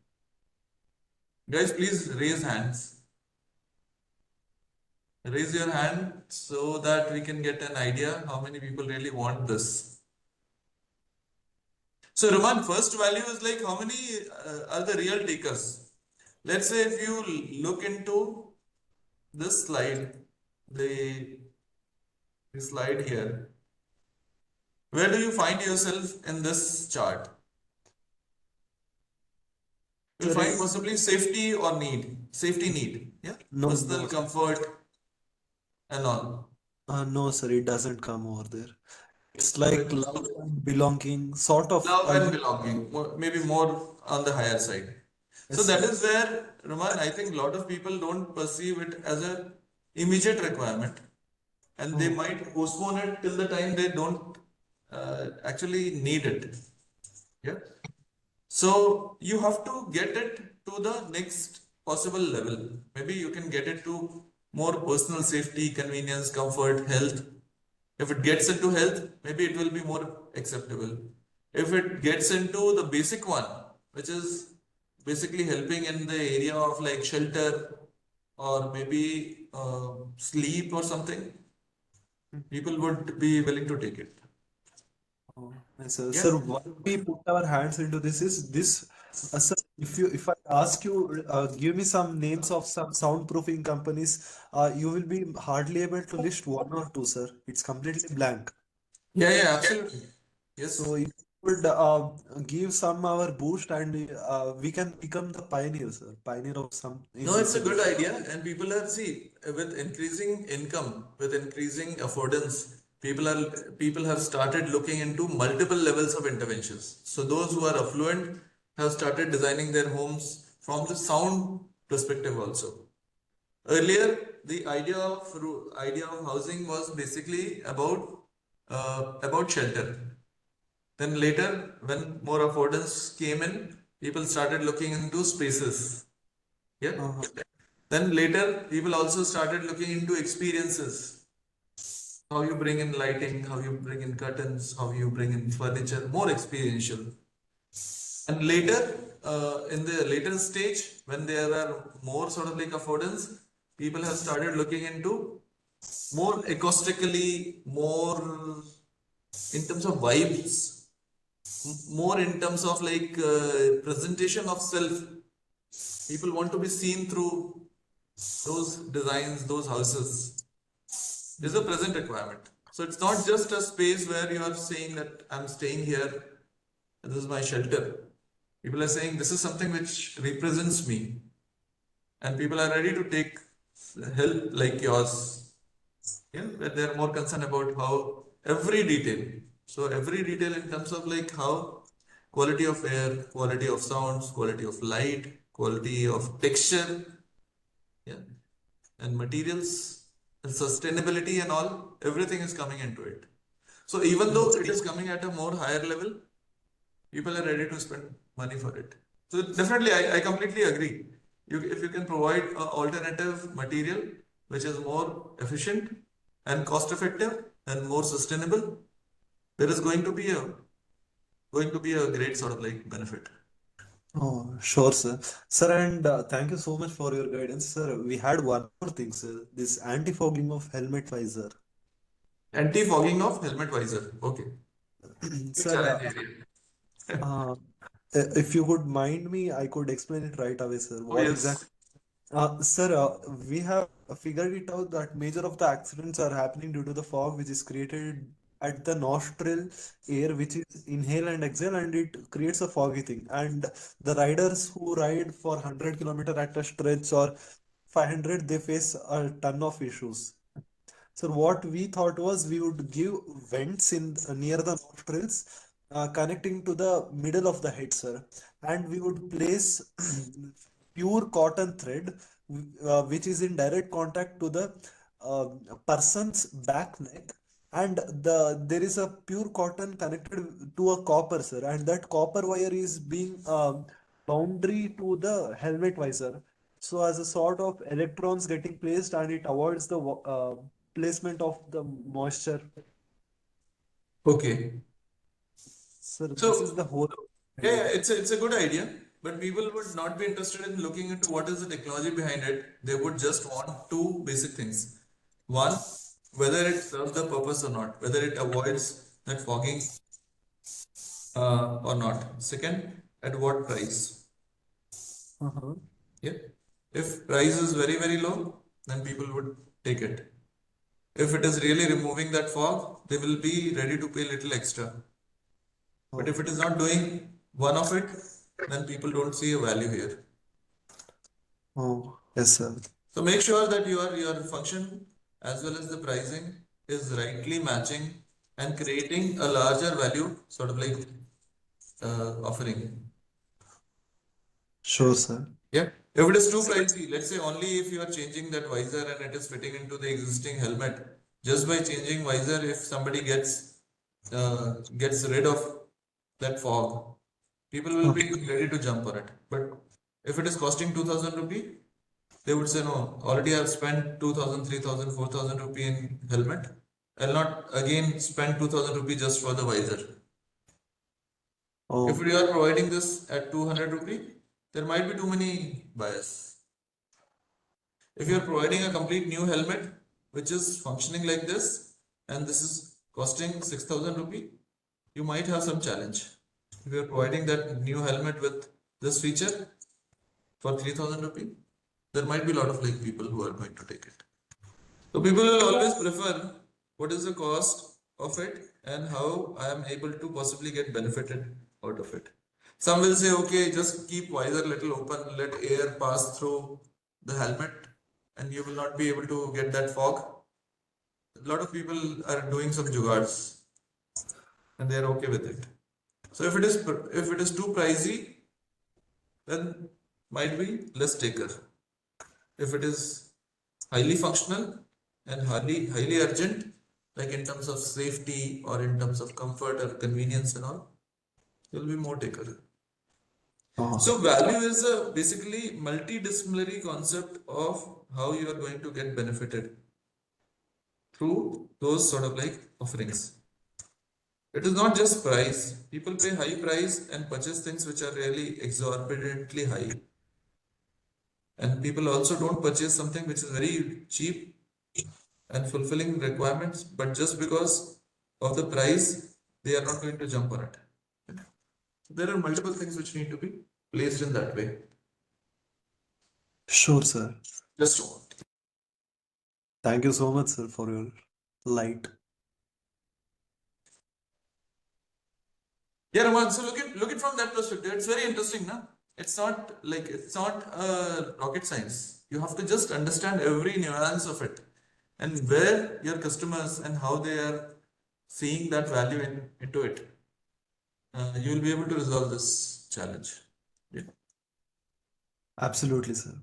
Guys, please raise hands. Raise your hand so that we can get an idea how many people really want this. So, Roman, first value is like how many are the real takers? Let's say if you look into this slide, the, the slide here, where do you find yourself in this chart? You'll sir, find possibly safety or need, safety need, yeah, no, personal no, comfort and all. no, sir, it doesn't come over there. It's like Okay. love and belonging, sort of. Love and belonging, maybe more on the higher side. So Yes, that sir. is where, Roman, I think a lot of people don't perceive it as a immediate requirement, and they Oh, might postpone it till the time they don't actually need it. Yeah. So you have to get it to the next possible level. Maybe you can get it to more personal safety, convenience, comfort, health. If it gets into health, maybe it will be more acceptable. If it gets into the basic one, which is basically helping in the area of like shelter or maybe sleep or something, people would be willing to take it. oh, yes, sir. Yeah. Sir, why we put our hands into this is this, sir, if I ask you, give me some names of some soundproofing companies, you will be hardly able to list one or two, sir. It's completely blank. Yeah, yeah, absolutely. So Yes. if you could give some our boost and we can become the pioneer, sir. Pioneer of some in No, it's this a good industry. idea, and people are see with increasing income, with increasing affordance, people have started looking into multiple levels of interventions. So those who are affluent have started designing their homes from the sound perspective also. Earlier, the idea of housing was basically about shelter. Then later, when more affordance came in, people started looking into spaces. Yeah. Uh-huh. Then later, people also started looking into experiences. How you bring in lighting, how you bring in curtains, how you bring in furniture, more experiential. And later, in the later stage, when there are more sort of like affordance, people have started looking into more acoustically, more in terms of vibes, more in terms of like presentation of self. People want to be seen through those designs, those houses. Is a present requirement. So it's not just a space where you are saying that I'm staying here, this is my shelter. People are saying this is something which represents me, and people are ready to take help like yours. Yeah, where they're more concerned about how every detail. So every detail in terms of like how quality of air, quality of sounds, quality of light, quality of texture, yeah, and materials and sustainability and all, everything is coming into it. So even though it is coming at a more higher level, people are ready to spend money for it. So definitely, I completely agree. If you can provide an alternative material which is more efficient and cost effective and more sustainable, there is going to be a great sort of like benefit. Oh, sure, sir. Sir, and thank you so much for your guidance, sir. We had one more thing, sir. This anti-fogging of helmet visor. Anti-fogging of helmet visor. Okay. Big Sir, challenge area. uh, if you could mind me, I could explain it right away, sir. Oh What exactly? yes. Sir, we have figured it out that major of the accidents are happening due to the fog, which is created at the nostril air, which is inhale and exhale, and it creates a foggy thing. And the riders who ride for 100 kilometer at a stretch or 500, they face a ton of issues. So what we thought was we would give vents in near the nostrils, connecting to the middle of the head, sir, and we would place pure cotton thread, which is in direct contact to the uh, person's back neck, and there is a pure cotton connected to a copper, sir, and that copper wire is being boundary to the helmet visor. So as a sort of electrons getting placed, and it avoids the placement of the moisture. Okay. Sir, this is So the whole yeah, idea. it's a good idea, but people would not be interested in looking into what is the technology behind it. They would just want two basic things. One, whether it serves the purpose or not, whether it avoids that fogging or not. Second, at what price? Uh-huh. Yeah. If price is very, very low, then people would take it. If it is really removing that fog, they will be ready to pay little extra. But Oh, if it is not doing one of it, then people don't see a value here. oh, yes, sir. So make sure that your function as well as the pricing is rightly matching and creating a larger value, sort of like offering. Sure, sir. Yeah. If it is too pricey, let's say only if you are changing that visor and it is fitting into the existing helmet, just by changing visor, if somebody gets rid of that fog, people will be ready to jump on it. But if it is costing 2000 rupee, they would say no, already I've spent 2000, 3000, 4000 rupee in helmet. I'll not again spend 2000 rupee just for the visor. If Oh, we are providing this at 200 rupee, there might be too many buyers. If you are providing a complete new helmet which is functioning like this and this is costing 6000 rupee, you might have some challenge. If you are providing that new helmet with this feature for 3000 rupee, there might be a lot of like people who are going to take it. So people will always prefer what is the cost of it and how I am able to possibly get benefited out of it. Some will say, okay, just keep visor little open, let air pass through the helmet, and you will not be able to get that fog. A lot of people are doing some jugards, and they are okay with it. So if it is too pricey, then might be less taker. If it is highly functional and highly urgent, like in terms of safety or in terms of comfort or convenience and all, you'll be more taker. So value is a basically multidisciplinary concept of how you are going to get benefited through those sort of like offerings. It is not just price. People pay high price and purchase things which are really exorbitantly high. And people also don't purchase something which is very cheap and fulfilling requirements, but just because of the price, they are not going to jump on it. So there are multiple things which need to be placed in that way. Sure, sir. Just one. Thank you so much, sir, for your light. Yeah, Raman. So look it from that perspective. It's very interesting, na? It's not rocket science. You have to just understand every nuance of it and where your customers and how they are seeing that value into it. You will be able to resolve this challenge. Yeah. Absolutely, sir.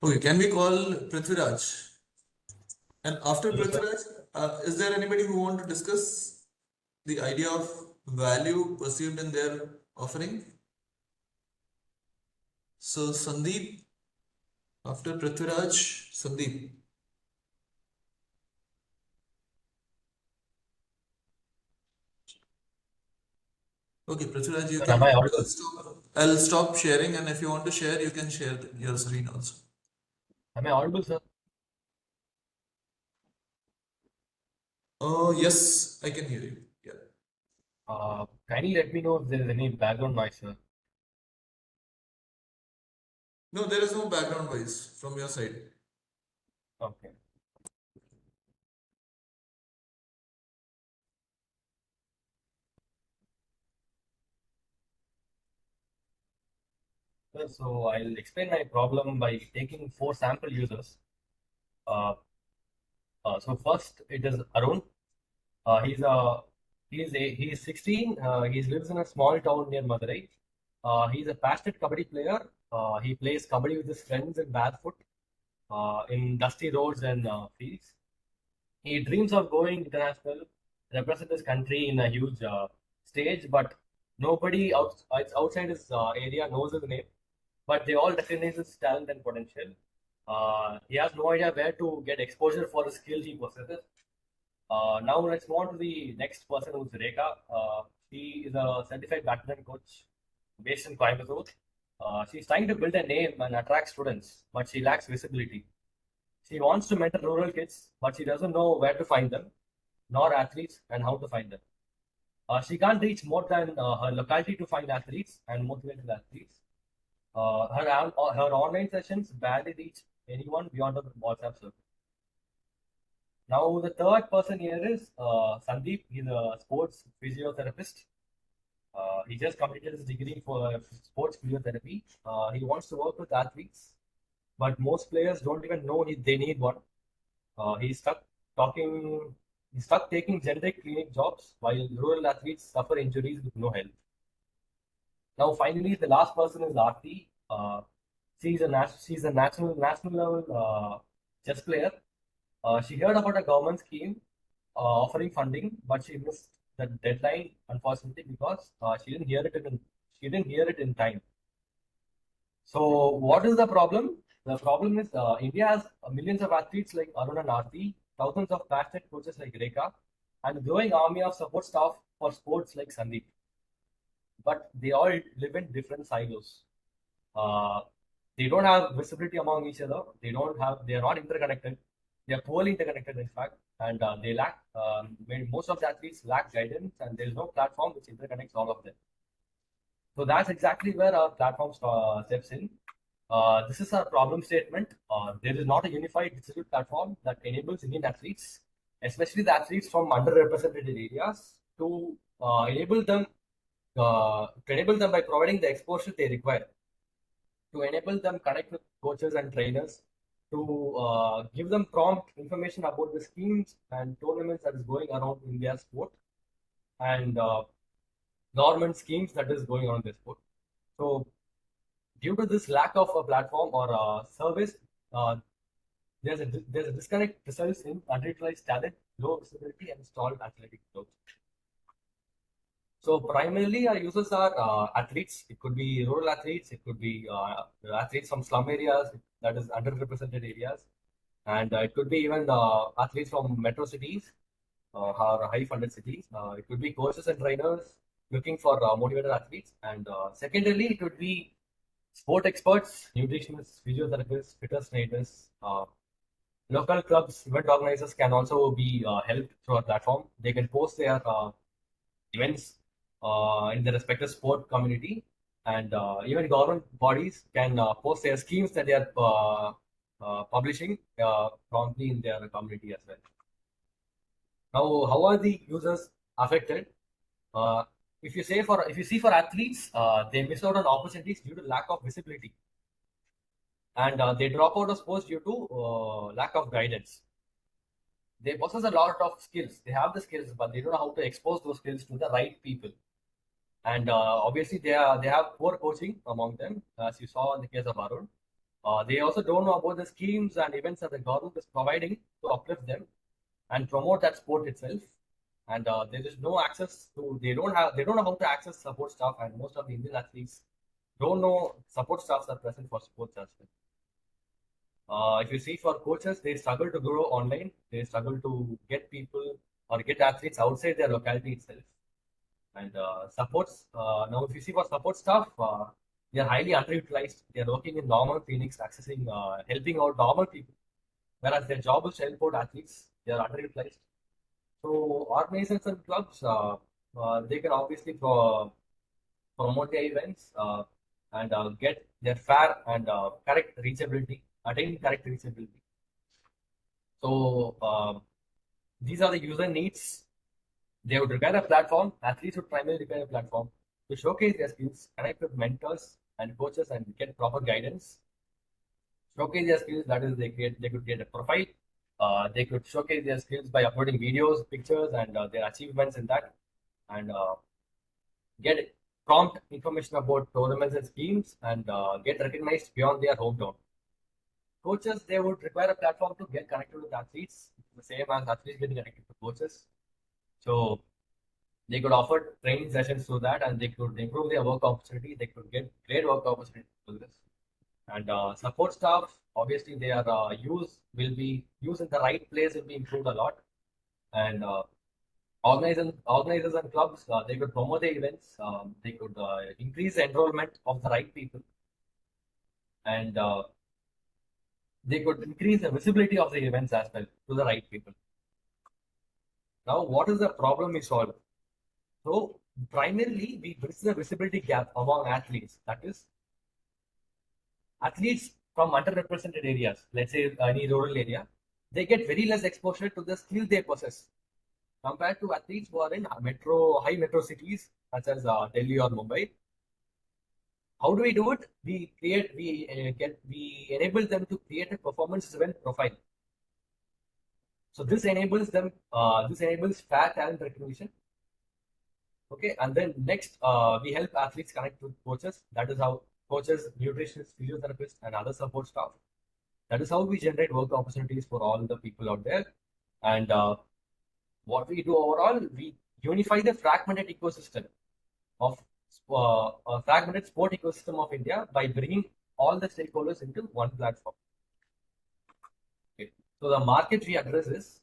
Okay, can we call Prithviraj? And after Prithviraj, is there anybody who want to discuss the idea of value perceived in their offering? So Sandeep, after Prithviraj, Sandeep. Okay, Prithviraj, you Sir, can. am I audible? I'll stop sharing, and if you want to share, you can share your screen also. Am I audible, sir? Oh, yes, I can hear you. Yeah. Kindly let me know if there is any background noise, sir. No, there is no background voice from your side. Okay. Sir, so I'll explain my problem by taking 4 sample users. Uh, so first it is Arun. He's 16. He lives in a small town near Madurai. He's a passionate kabaddi player. He plays kabaddi with his friends in barefoot in dusty roads and fields. He dreams of going international, represent his country in a huge stage, but nobody outside his area knows his name. But they all recognize his talent and potential. He has no idea where to get exposure for the skill he possesses. Now let's move on to the next person, who's Rekha. She is a certified badminton coach based in Coimbatore. She's trying to build a name and attract students, but she lacks visibility. She wants to mentor rural kids, but she doesn't know where to find them, nor athletes, and how to find them. She can't reach more than her locality to find athletes and motivated athletes. Her online sessions barely reach anyone beyond the WhatsApp circle. Now, the third person here is Sandeep. He's a sports physiotherapist. He just completed his degree for sports physiotherapy. He wants to work with athletes, but most players don't even know they need one. He's stuck talking. He's stuck taking generic clinic jobs while rural athletes suffer injuries with no help. Now, finally, the last person is Aarti. She's a national level chess player. She heard about a government scheme offering funding, but she missed the deadline, unfortunately, because she didn't hear it in time. So, what is the problem? The problem is India has millions of athletes like Arun and Aarti, thousands of passionate coaches like Rekha, and a growing army of support staff for sports like Sandeep. But they all live in different silos. They don't have visibility among each other. They are not interconnected. They are poorly interconnected, in fact, and they lack. Most of the athletes lack guidance, and there is no platform which interconnects all of them. So that's exactly where our platform steps in. This is our problem statement. There is not a unified digital platform that enables Indian athletes, especially the athletes from underrepresented areas, to enable them by providing the exposure they require, to enable them connect with coaches and trainers, to give them prompt information about the schemes and tournaments that is going around in their sport, and government schemes that is going on in their sport. So due to this lack of a platform or a service, there's a disconnect results in underutilized talent, low visibility, and stalled athletic growth. So primarily our users are athletes. It could be rural athletes. It could be athletes from slum areas, that is underrepresented areas, and it could be even athletes from metro cities or high-funded cities. It could be coaches and trainers looking for motivated athletes, and secondarily it could be sport experts, nutritionists, physiotherapists, fitness trainers. Local clubs, event organizers can also be helped through our platform. They can post their events in the respective sport community, and even government bodies can post their schemes that they are publishing promptly in their community as well. Now, how are the users affected? If you see for athletes, they miss out on opportunities due to lack of visibility, and they drop out of sports due to lack of guidance. They possess a lot of skills. They have the skills, but they don't know how to expose those skills to the right people. And obviously, they have poor coaching among them, as you saw in the case of Arun. They also don't know about the schemes and events that the government is providing to uplift them and promote that sport itself. And there is no access to. They don't know how to access support staff, and most of the Indian athletes don't know support staffs are present for sports as well. If you see for coaches, they struggle to grow online. They struggle to get people or get athletes outside their locality itself. And supports, now if you see for support staff, they are highly underutilized. They are working in normal clinics, accessing, helping out normal people, whereas their job is to help out athletes. They are underutilized. So organizations and clubs, they can obviously promote their events and get their fair and correct reachability, attain correct reachability. So these are the user needs. They would require a platform. Athletes would primarily require a platform to showcase their skills, connect with mentors and coaches, and get proper guidance. Showcase their skills. That is, they could get a profile. They could showcase their skills by uploading videos, pictures, and their achievements in that, and get prompt information about tournaments and schemes, and get recognized beyond their hometown. Coaches, they would require a platform to get connected with athletes, the same as athletes getting connected to coaches. So they could offer training sessions through that, and they could improve their work opportunity. They could get great work opportunity through this. And support staff, obviously, their use will be used in the right place will be improved a lot. And organizers and clubs, they could promote the events. They could increase the enrollment of the right people, and they could increase the visibility of the events as well to the right people. Now, what is the problem we solve? So, primarily, we bridge the visibility gap among athletes. That is, athletes from underrepresented areas, let's say any rural area, they get very less exposure to the skill they possess compared to athletes who are in high metro cities such as Delhi or Mumbai. How do we do it? We enable them to create a performance-driven profile. So this enables them. This enables fair talent recognition. Okay, and then next, we help athletes connect with coaches. That is how coaches, nutritionists, physiotherapists, and other support staff. That is how we generate work opportunities for all the people out there. And what we do overall, we unify the fragmented ecosystem of fragmented sport ecosystem of India by bringing all the stakeholders into one platform. Okay. So the market we address is,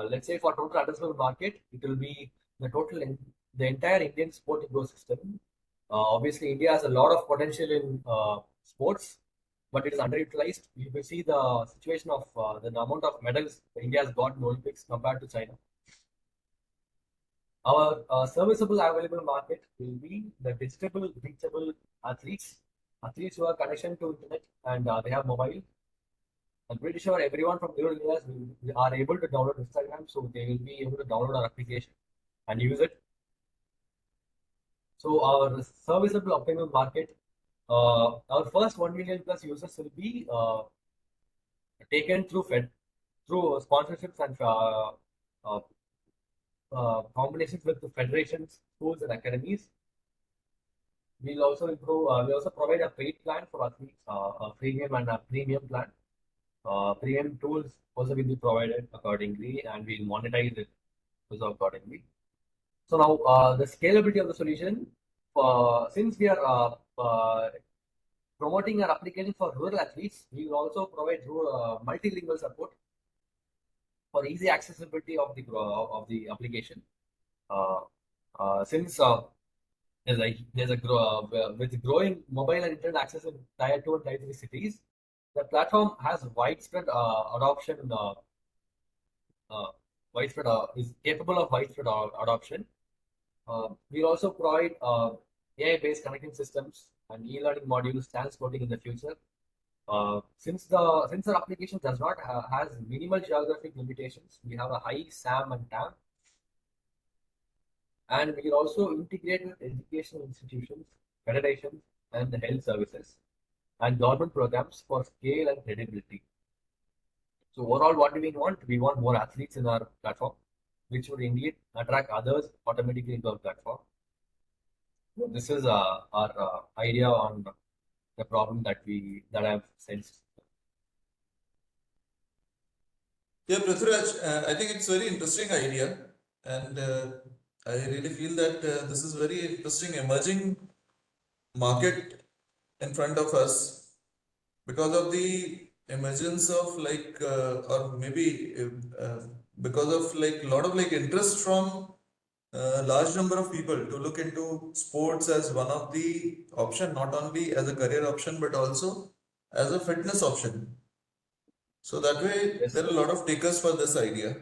let's say for total addressable market, it will be the entire Indian sport ecosystem. Obviously, India has a lot of potential in sports, but it is underutilized. You will see the situation of the amount of medals India has got in Olympics compared to China. Our serviceable available market will be the digital reachable athletes who are connection to internet and they have mobile. I'm pretty sure everyone from rural areas are able to download Instagram, so they will be able to download our application and use it. So our serviceable optimal market, our first 1 million plus users will be taken through sponsorships and combinations with the federations, schools, and academies. We'll also improve. We also provide a paid plan for athletes, a freemium and a premium plan. Premium tools also will be provided accordingly, and we'll monetize it also accordingly. So now the scalability of the solution, since we are promoting our application for rural athletes, we will also provide multilingual support for easy accessibility of the application. Since with growing mobile and internet access in tier 2 and tier 3 cities, the platform has widespread adoption. Is capable of widespread adoption. We'll also provide AI-based connecting systems and e-learning modules transporting in the future. Since our application does not has minimal geographic limitations, we have a high SAM and TAM, and we will also integrate with educational institutions, federations, and the health services and government programs for scale and credibility. So overall, what do we want? We want more athletes in our platform, which would indeed attract others automatically into our platform. So this is our idea on the problem that I've sensed. Yeah, Prithviraj, I think it's very interesting idea, and I really feel that this is very interesting emerging market in front of us because of the emergence of or maybe because of a lot of interest from a large number of people to look into sports as one of the option, not only as a career option but also as a fitness option. So that way, Yes, there are a lot of takers for this idea.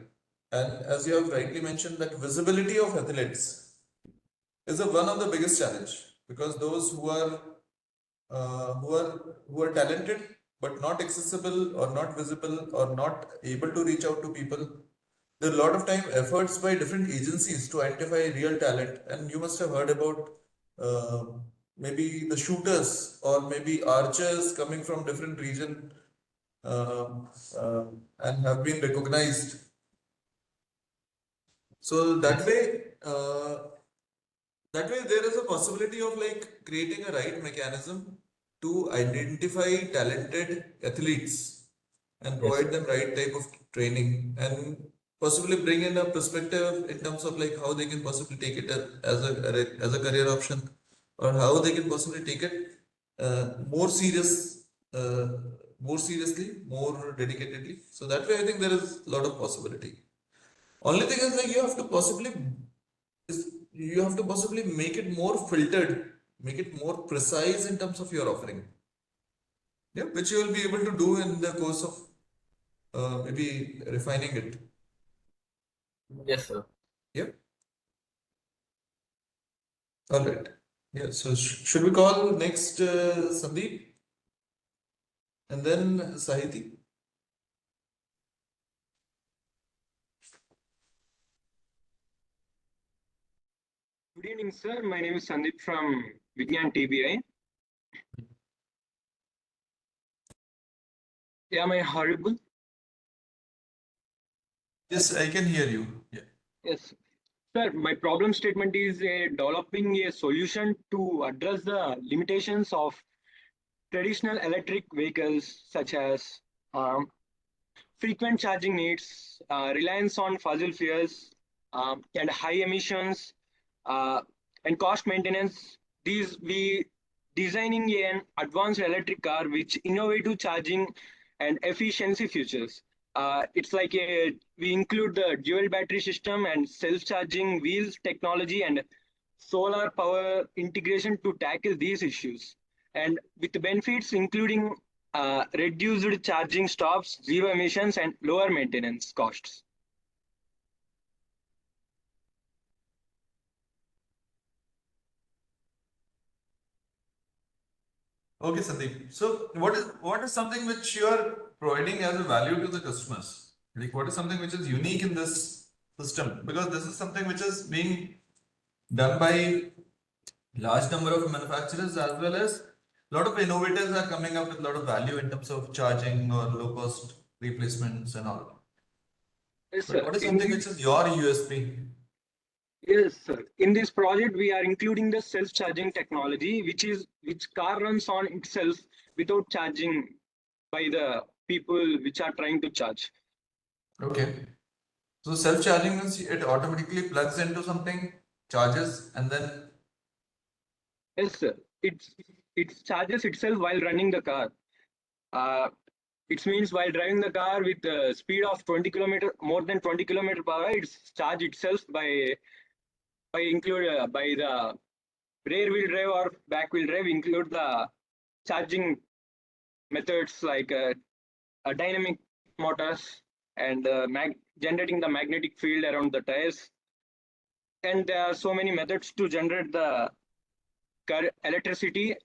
And as you have rightly mentioned, that visibility of athletes is one of the biggest challenge, because those who are talented but not accessible or not visible or not able to reach out to people. There are a lot of time efforts by different agencies to identify real talent, and you must have heard about uh, maybe the shooters or maybe archers coming from different region uh, uh, and have been recognized. So yes, that way there is a possibility of creating a right mechanism to identify talented athletes and yes, provide them right type of training, and possibly bring in a perspective in terms of how they can possibly take it as a career option, or how they can possibly take it more uh, more seriously, more dedicatedly. So that way I think there is a lot of possibility. Only thing is you have to possibly make it more filtered, make it more precise in terms of your offering. Yeah, which you will be able to do in the course of maybe refining it. yes, sir. Yeah. All right. Yeah. So should we call next Sandeep and then Sahiti? Good evening, sir. My name is Sandeep from Vigyan TBI. Am I horrible? Yes, I can hear you. Yeah. Yes. Sir, my problem statement is developing a solution to address the limitations of traditional electric vehicles, such as um, frequent charging needs, reliance on fossil fuels, and high emissions, uh, and cost maintenance. These we designing an advanced electric car which innovative charging and efficiency features. It's like we include the dual battery system and self-charging wheels technology and solar power integration to tackle these issues, and with the benefits including reduced charging stops, zero emissions, and lower maintenance costs. Okay, Sandeep. So what is something which you are providing as a value to the customers? Like what is something which is unique in this system? Because this is something which is being done by large number of manufacturers, as well as a lot of innovators are coming up with a lot of value in terms of charging or low cost replacements and all. Yes, But sir. what is something which is your USP? Yes, sir. In this project, we are including the self-charging technology, which car runs on itself without charging by the people which are trying to charge. Okay. So self-charging means it automatically plugs into something, charges, and then Yes, sir. It charges itself while running the car. Uh, it means while driving the car with the speed of 20 kilometer, more than 20 kilometer per hour, it's charged itself by the rear wheel drive or back wheel drive include the charging methods like dynamic motors and generating the magnetic field around the tires. And there are so many methods to generate the electricity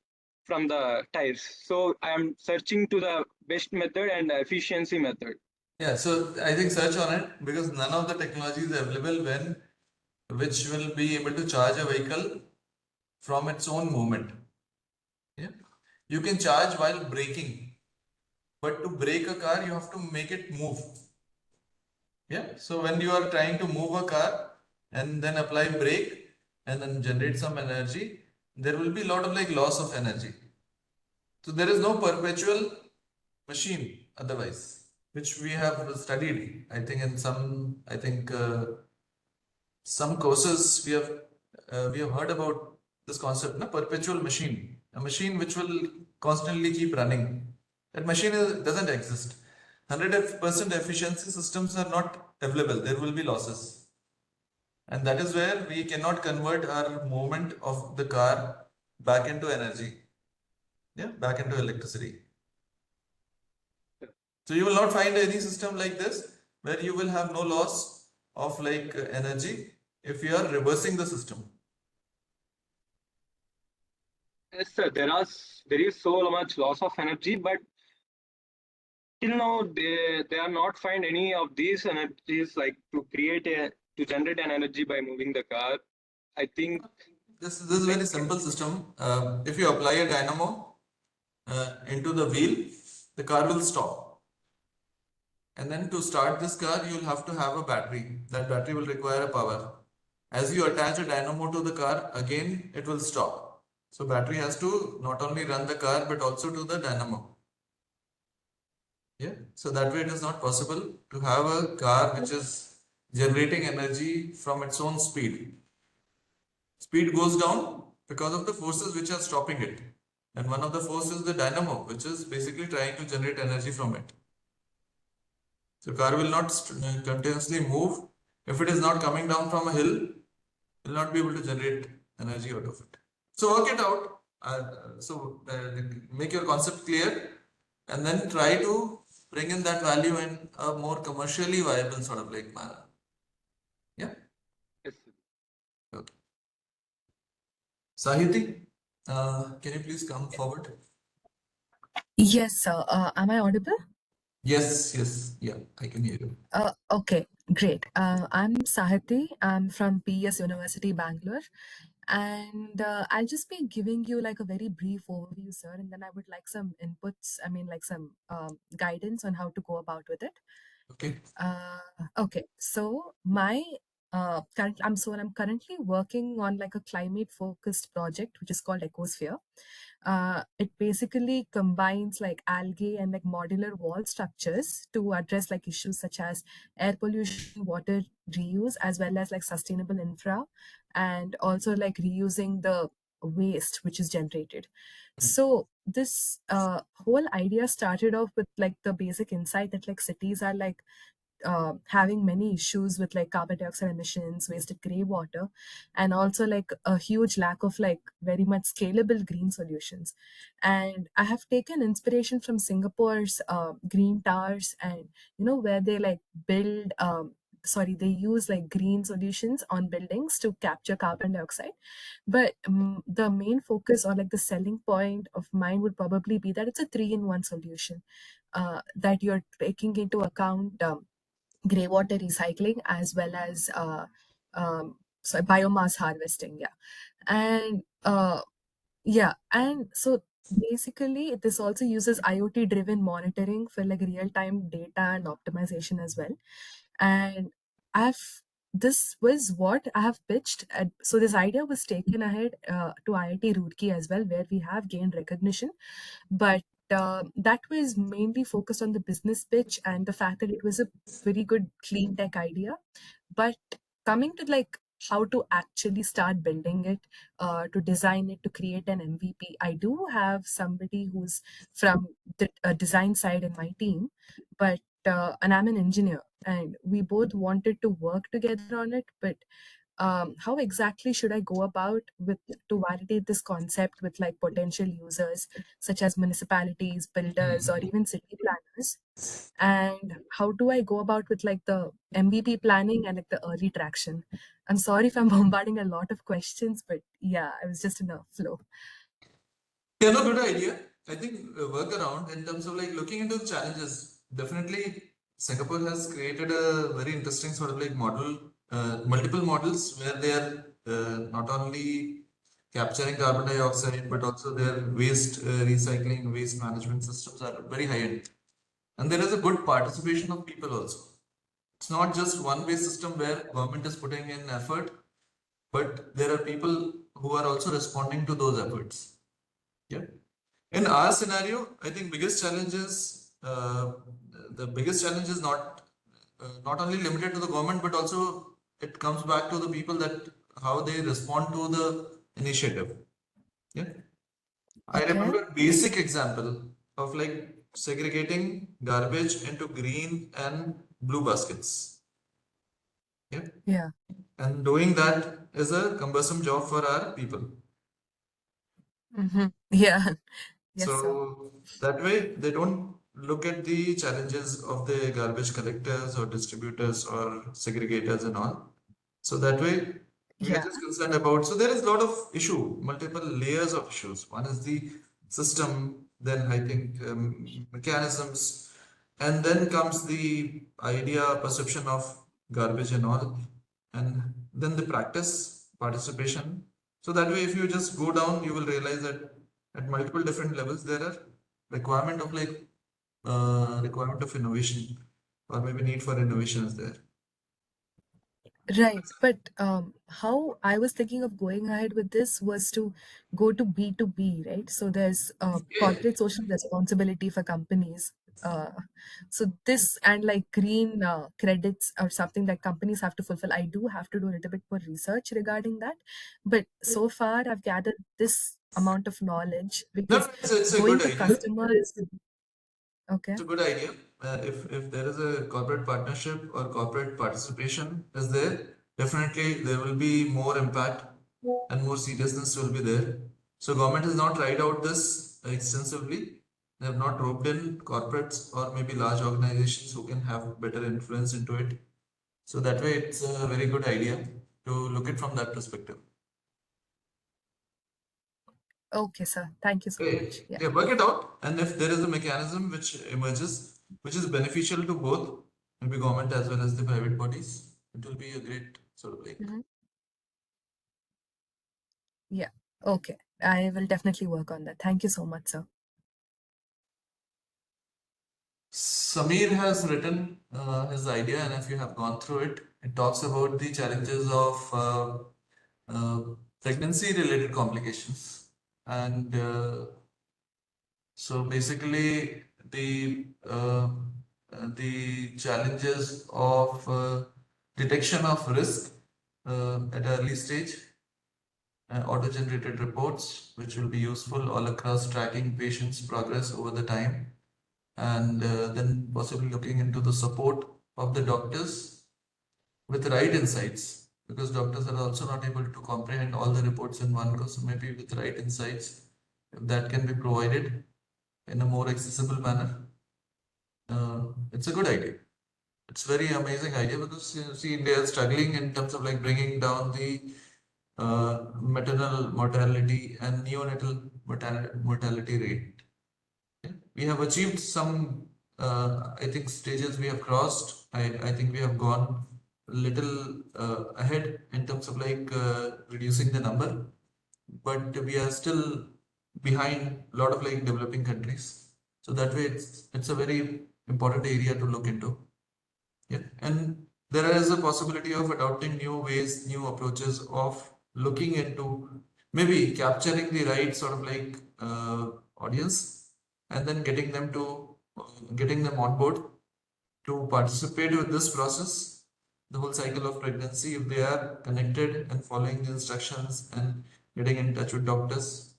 from the tires. So I am searching to the best method and efficiency method. yeah. So I think search on it because none of the technology is available which will be able to charge a vehicle from its own movement. Yeah. You can charge while braking, but to brake a car, you have to make it move. Yeah. So when you are trying to move a car and then apply brake and then generate some energy, there will be a lot of like loss of energy. So there is no perpetual machine otherwise, which we have studied. I think in some courses we have heard about this concept, na perpetual machine, a machine which will constantly keep running. That machine doesn't exist. 100% efficiency systems are not available. There will be losses, and that is where we cannot convert our movement of the car back into energy. Yeah, back into electricity. So you will not find any system like this where you will have no loss of like energy if you are reversing the system. Yes, sir. There is so much loss of energy, but till now they are not find any of these energies like to generate an energy by moving the car. I think This is a very simple system. If you apply a dynamo into the wheel, the car will stop. And then to start this car, you will have to have a battery. That battery will require a power. As you attach a dynamo to the car, again it will stop. So battery has to not only run the car but also to the dynamo. Yeah. So that way it is not possible to have a car which is generating energy from its own speed. Speed goes down because of the forces which are stopping it. And one of the forces is the dynamo, which is basically trying to generate energy from it. So car will not continuously move. If it is not coming down from a hill, it will not be able to generate energy out of it. So work it out. Make your concept clear and then try to bring in that value in a more commercially viable sort of like manner. Yeah. yes, sir. Okay. Sahiti, can you please come forward? Yes, sir. Am I audible? Yes, yes, yeah, I can hear you. Okay, great. I'm Sahiti. I'm from PS University, Bangalore. And I'll just be giving you like a very brief overview, sir. And then I would like some inputs, like some guidance on how to go about with it. Okay. Okay, so I'm currently working on like a climate focused project which is called Ecosphere. It basically combines like algae and like modular wall structures to address like issues such as air pollution, water reuse, as well as like sustainable infra, and also like reusing the waste which is generated. So this whole idea started off with like the basic insight that like cities are like having many issues with like carbon dioxide emissions, wasted gray water, and also like a huge lack of like very much scalable green solutions. And I have taken inspiration from Singapore's green towers, and where they like build they use like green solutions on buildings to capture carbon dioxide. But the main focus or like the selling point of mine would probably be that it's a 3-in-1 solution, that you're taking into account grey water recycling as well as biomass harvesting. And so basically this also uses IoT driven monitoring for like real time data and optimization as well. And I've this was what I have pitched so this idea was taken ahead to IIT Roorkee as well, where we have gained recognition. But that was mainly focused on the business pitch and the fact that it was a very good clean tech idea. But coming to like how to actually start building it, to design it, to create an MVP, I do have somebody who's from the design side in my team, but and I'm an engineer, and we both wanted to work together on it. But how exactly should I go about with to validate this concept with like potential users such as municipalities, builders, or even city planners? And how do I go about with like the MVP planning and like the early traction? I'm sorry if I'm bombarding a lot of questions, but yeah, I was just in a flow. Yeah, no, good idea. I think workaround in terms of like looking into the challenges. Definitely, Singapore has created a very interesting sort of like model, multiple models where they are not only capturing carbon dioxide but also their waste recycling, waste management systems are very high end. And there is a good participation of people also. It's not just one way system where government is putting in effort, but there are people who are also responding to those efforts. Yeah. In our scenario, I think the biggest challenge is not only limited to the government, but also it comes back to the people that how they respond to the initiative. Yeah. I Okay. remember basic example of like segregating garbage into green and blue baskets. Yeah. Yeah. And doing that is a cumbersome job for our people. Yeah. Yes, sir. So that way they don't look at the challenges of the garbage collectors or distributors or segregators and all. So that way we are Yeah. just concerned about. So there is a lot of issue, multiple layers of issues. One is the system, then I think mechanisms, and then comes the idea, perception of garbage and all, and then the practice, participation. So that way, if you just go down, you will realize that at multiple different levels there are requirement of like requirement of innovation or maybe need for innovation is there. Right. But how I was thinking of going ahead with this was to go to B2B, right? So there's corporate social responsibility for companies. Uh, so this and like green credits or something that companies have to fulfill. I do have to do a little bit more research regarding that. But so far, I've gathered this amount of knowledge No, because it's a going good to idea. customers, okay. It's a good idea. If there is a corporate partnership or corporate participation is there, definitely there will be more impact and more seriousness will be there. So government has not tried out this extensively. They have not roped in corporates or maybe large organizations who can have better influence into it. So that way it's a very good idea to look it from that perspective. Okay, sir. Thank you so much. Yeah. Yeah, work it out. And if there is a mechanism which emerges, which is beneficial to both, maybe government as well as the private bodies, it will be a great sort of like. Yeah. Okay. I will definitely work on that. Thank you so much, sir. Samir has written his idea, and if you have gone through it, it talks about the challenges of pregnancy-related complications, and so basically the challenges of detection of risk at early stage, auto-generated reports, which will be useful all across tracking patients' progress over the time, and then possibly looking into the support of the doctors with right insights, because doctors are also not able to comprehend all the reports in one go. So maybe with right insights, if that can be provided in a more accessible manner, it's a good idea. It's very amazing idea because you see India is struggling in terms of like bringing down the maternal mortality and neonatal mortality rate. Okay. We have achieved some, I think, stages we have crossed. I think we have gone a little ahead in terms of like reducing the number, but we are still behind a lot of like developing countries. So that way, it's a very important area to look into. Yeah, and there is a possibility of adopting new ways, new approaches of looking into maybe capturing the right sort of like audience and then getting them on board to participate with this process, the whole cycle of pregnancy, if they are connected and following the instructions and getting in touch with doctors.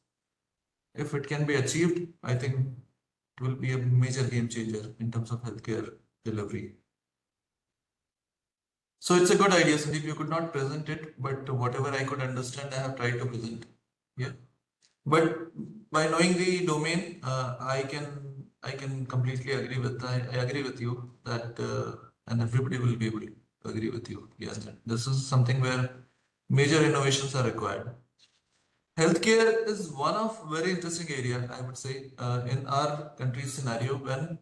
If it can be achieved, I think it will be a major game changer in terms of healthcare delivery. So it's a good idea, Sandeep. You could not present it, but whatever I could understand, I have tried to present. Yeah. But by knowing the domain, I can completely agree with I agree with you that and everybody will be able to agree with you. Yeah, that this is something where major innovations are required. Healthcare is one of very interesting area, I would say, in our country's scenario when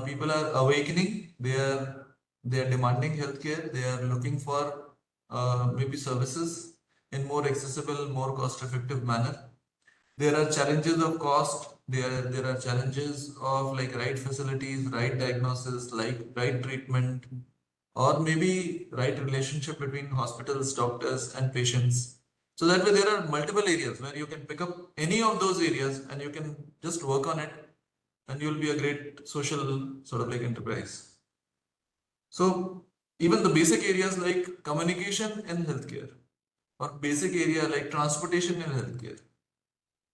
people are awakening, they are demanding healthcare, they are looking for maybe services in more accessible, more cost-effective manner. There are challenges of cost. There are challenges of like right facilities, right diagnosis, like right treatment, or maybe right relationship between hospitals, doctors, and patients. So that way, there are multiple areas where you can pick up any of those areas and you can just work on it, and you'll be a great social sort of like enterprise. So even the basic areas like communication in healthcare, or basic area like transportation in healthcare,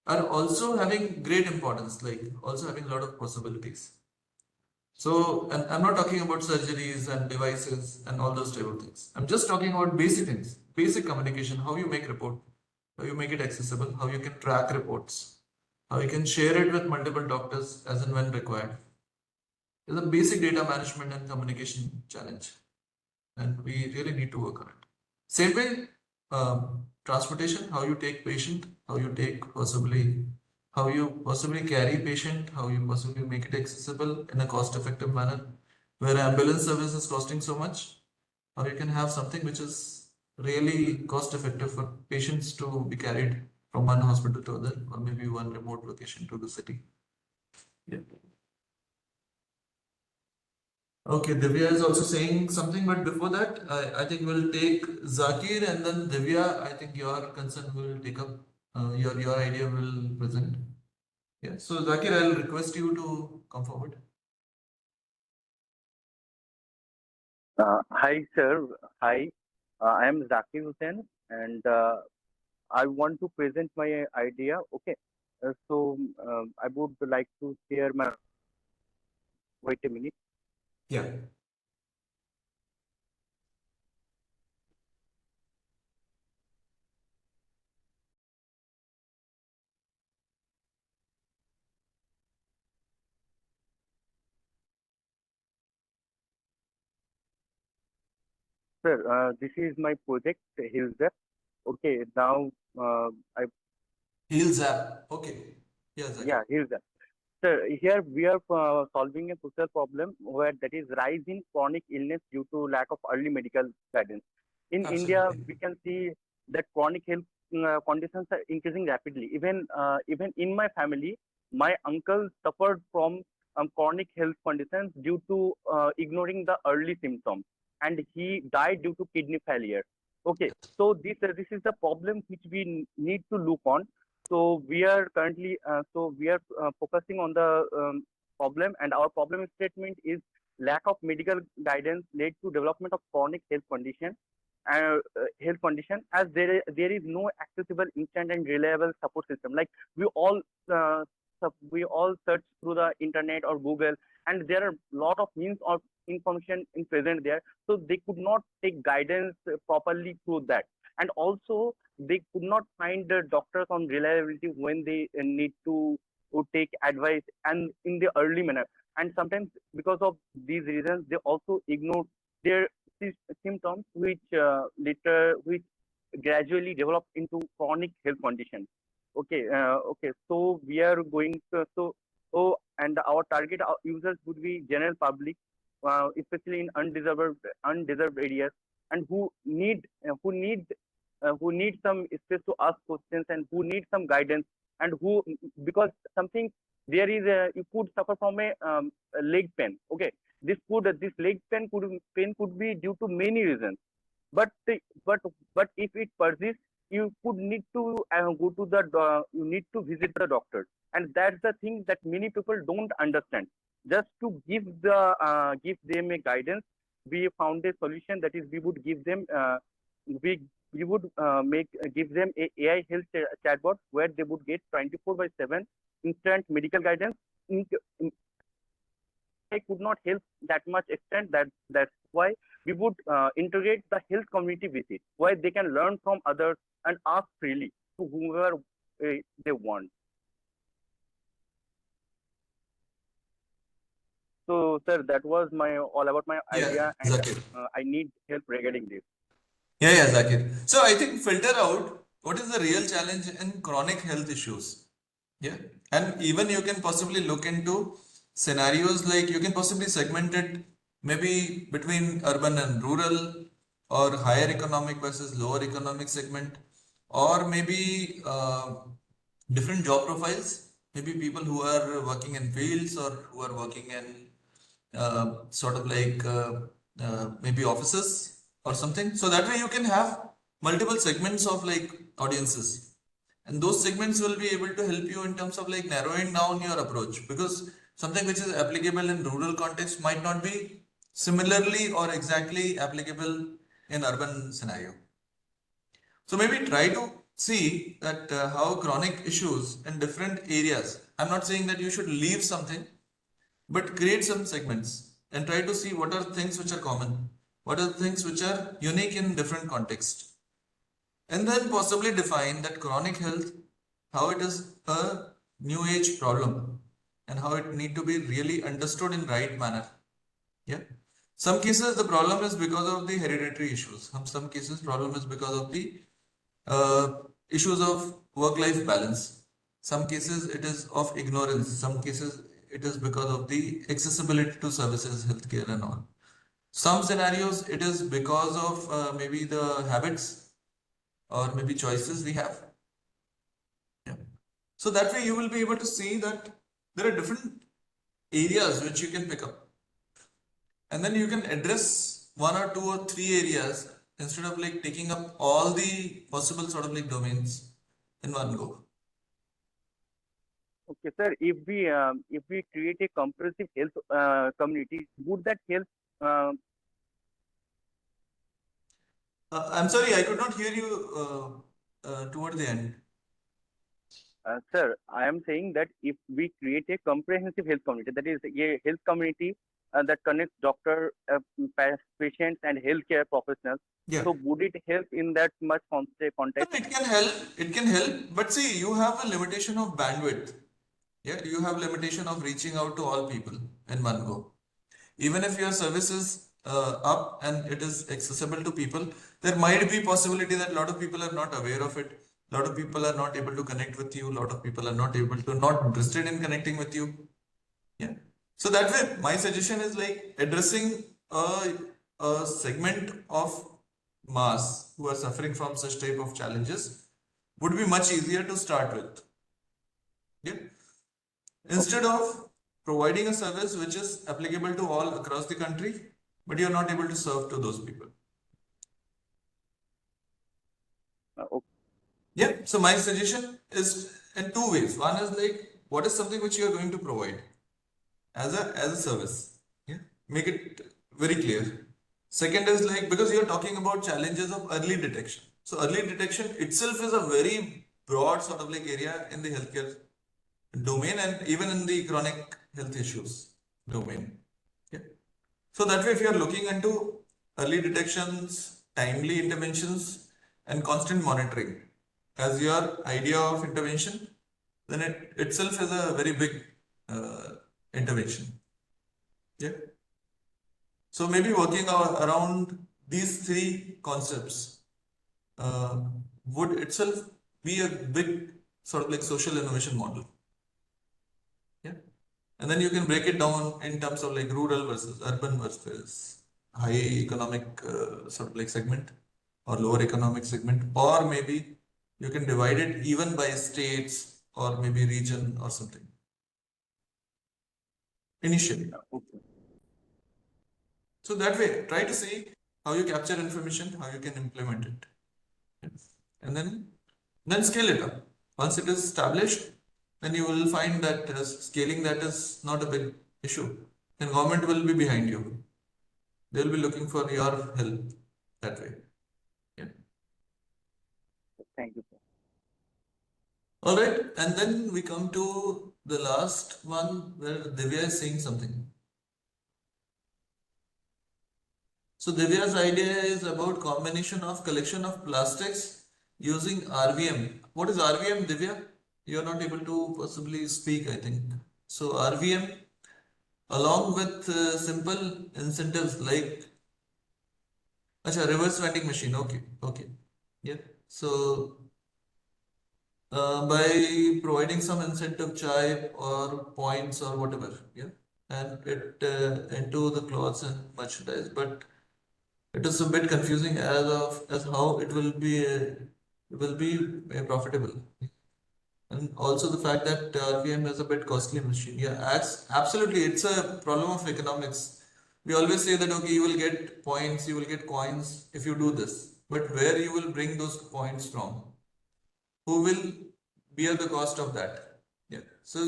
are also having great importance, like also having a lot of possibilities. So, and I'm not talking about surgeries and devices and all those type of things. I'm just talking about basic things, basic communication, how you make report, how you make it accessible, how you can track reports, how you can share it with multiple doctors as and when required. It's a basic data management and communication challenge, and we really need to work on it. Same way, transportation, how you take patient, how you possibly carry patient, how you possibly make it accessible in a cost-effective manner, where ambulance service is costing so much, how you can have something which is really cost-effective for patients to be carried from one hospital to other, or maybe one remote location to the city. Yeah. Okay, Divya is also saying something, but before that, I think we'll take Zakir and then Divya. I think your concern will take up, your idea will present. Yeah, so Zakir, I'll request you to come forward. Hi, sir. Hi, I am Zakir Hussain, and I want to present my idea. Okay, I would like to share my. Wait a minute. Yeah. Sir, this is my project, Hills. Okay, now I. Heels app. Okay. Yeah, Zakir. Yeah, Hills. Sir, here we are solving a social problem where that is rise in chronic illness due to lack of early medical guidance. In India, Absolutely. we can see that chronic health conditions are increasing rapidly. Even in my family, my uncle suffered from chronic health conditions due to ignoring the early symptoms, and he died due to kidney failure. Okay, so this is the problem which we need to look on. So we are currently focusing on the problem, and our problem statement is lack of medical guidance led to development of chronic health condition, as there is no accessible, instant, and reliable support system. Like we all we all search through the internet or Google, and there are a lot of means of information in present there, so they could not take guidance properly through that. And also they could not find the doctors on reliability when they need to take advice and in the early manner. And sometimes because of these reasons, they also ignore their symptoms, which which gradually develop into chronic health condition. Okay, so we are going to, and our target users would be general public, especially in undeserved areas, and who need some space to ask questions, and who need some guidance, and who, because something there is you could suffer from a leg pain. Okay, this leg pain could be due to many reasons, but if it persists, you could need to go to the you need to visit the doctor. and that's the thing that many people don't understand. Just to give them a guidance, we found a solution, that is we would give them we we would make give them a AI health chatbot where they would get 24 by 7 instant medical guidance. I could not help that much extent. That's why we would integrate the health community with it, where they can learn from others and ask freely to whoever they want. So, sir, that was my all about my Yeah, idea, and Zakir. I need help regarding this. Yeah, Zakir. So I think filter out what is the real challenge in chronic health issues. Yeah. And even you can possibly look into scenarios like you can possibly segment it maybe between urban and rural, or higher economic versus lower economic segment, or maybe different job profiles, maybe people who are working in fields or who are working in sort of like maybe offices or something. So that way you can have multiple segments of like audiences, and those segments will be able to help you in terms of like narrowing down your approach, because something which is applicable in rural context might not be similarly or exactly applicable in urban scenario. So maybe try to see that how chronic issues in different areas. I'm not saying that you should leave something, but create some segments and try to see what are things which are common, what are things which are unique in different contexts, and then possibly define that chronic health, how it is a new age problem and how it need to be really understood in right manner. Yeah. Some cases the problem is because of the hereditary issues. Some cases problem is because of the issues of work-life balance. Some cases it is of ignorance. Some cases it is because of the accessibility to services, healthcare and all. Some scenarios it is because of maybe the habits or maybe choices we have. Yeah. So that way you will be able to see that there are different areas which you can pick up, and then you can address one or two or three areas instead of like taking up all the possible sort of like domains in one go. Okay, sir. If we create a comprehensive health community, would that help? Uh, I'm sorry, I could not hear you toward the end. Sir, I am saying that if we create a comprehensive health community, that is a health community that connects doctor, patients, and healthcare professionals, Yeah. so would it help in that much context? It can help. It can help. But see, you have a limitation of bandwidth. Yeah, you have limitation of reaching out to all people in one go. Even if your service is up and it is accessible to people, there might be possibility that a lot of people are not aware of it. A lot of people are not able to connect with you. A lot of people are not able to, not interested in connecting with you. Yeah. So that way, my suggestion is like addressing a segment of mass who are suffering from such type of challenges would be much easier to start with. Yeah. Instead of providing a service which is applicable to all across the country, but you're not able to serve to those people. Okay. Yeah. So my suggestion is in two ways. One is like, what is something which you are going to provide as a service? Yeah. Make it very clear. Second is like, because you're talking about challenges of early detection. So early detection itself is a very broad sort of like area in the healthcare domain and even in the chronic health issues domain. Yeah. So that way, if you are looking into early detections, timely interventions, and constant monitoring as your idea of intervention, then it itself is a very big intervention. Yeah. So maybe working around these three concepts would itself be a big sort of like social innovation model. Yeah. And then you can break it down in terms of like rural versus urban versus high economic sort of like segment or lower economic segment, or maybe you can divide it even by states or maybe region or something initially. Okay. So that way, try to see how you capture information, how you can implement it, and then scale it up. Once it is established, then you will find that scaling that is not a big issue. And government will be behind you. They will be looking for your help that way. Yeah. Thank you, sir. All right, and then we come to the last one where Divya is saying something. So Divya's idea is about combination of collection of plastics using RVM. What is RVM, Divya? You are not able to possibly speak, I think. So RVM, along with simple incentives like reverse vending machine. Okay. Yeah. So by providing some incentive chai or points or whatever, yeah, and it into the clothes and merchandise, but it is a bit confusing as how it will be profitable, and also the fact that RVM is a bit costly machine. Yeah, absolutely, it's a problem of economics. We always say that okay, you will get points, you will get coins if you do this, but where you will bring those points from? Who will bear the cost of that? Yeah. So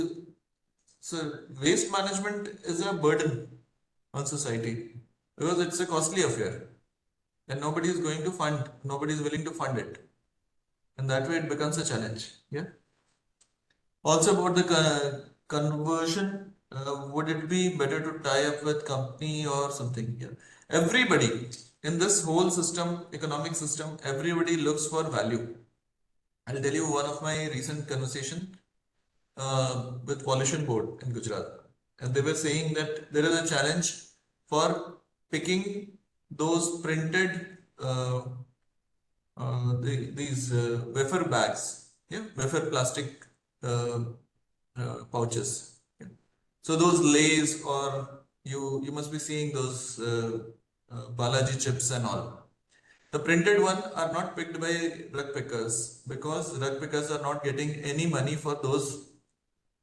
waste management is a burden on society because it's a costly affair and nobody is willing to fund it. And that way it becomes a challenge. Yeah. Also about the conversion, would it be better to tie up with company or something? Yeah. Everybody in this whole system, economic system, everybody looks for value. I'll tell you one of my recent conversation with Pollution Board in Gujarat, and they were saying that there is a challenge for picking those printed these wafer bags, yeah, wafer plastic pouches. Yeah. So those lays or you must be seeing those Balaji chips and all. The printed one are not picked by rug pickers because rug pickers are not getting any money for those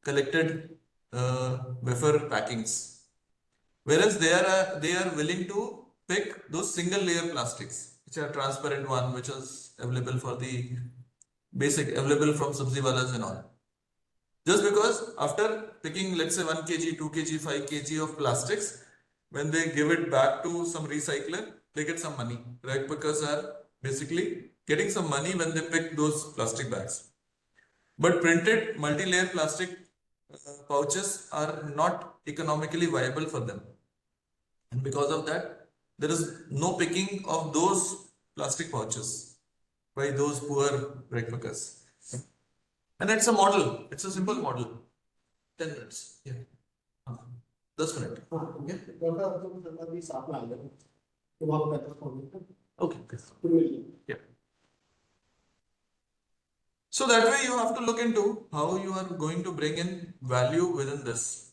collected wafer packings. Whereas they are willing to pick those single layer plastics, which are transparent one, which is available for the basic available from sabzi walas and all. Just because after picking, let's say 1 kg, 2 kg, 5 kg of plastics, when they give it back to some recycler, they get some money. Rag pickers are basically getting some money when they pick those plastic bags. But printed multi-layer plastic pouches are not economically viable for them. And because of that, there is no picking of those plastic pouches by those poor rag pickers. And it's a model. It's a simple model. 10 minutes. Yeah. 10 minutes. Okay. Yeah. So that way you have to look into how you are going to bring in value within this.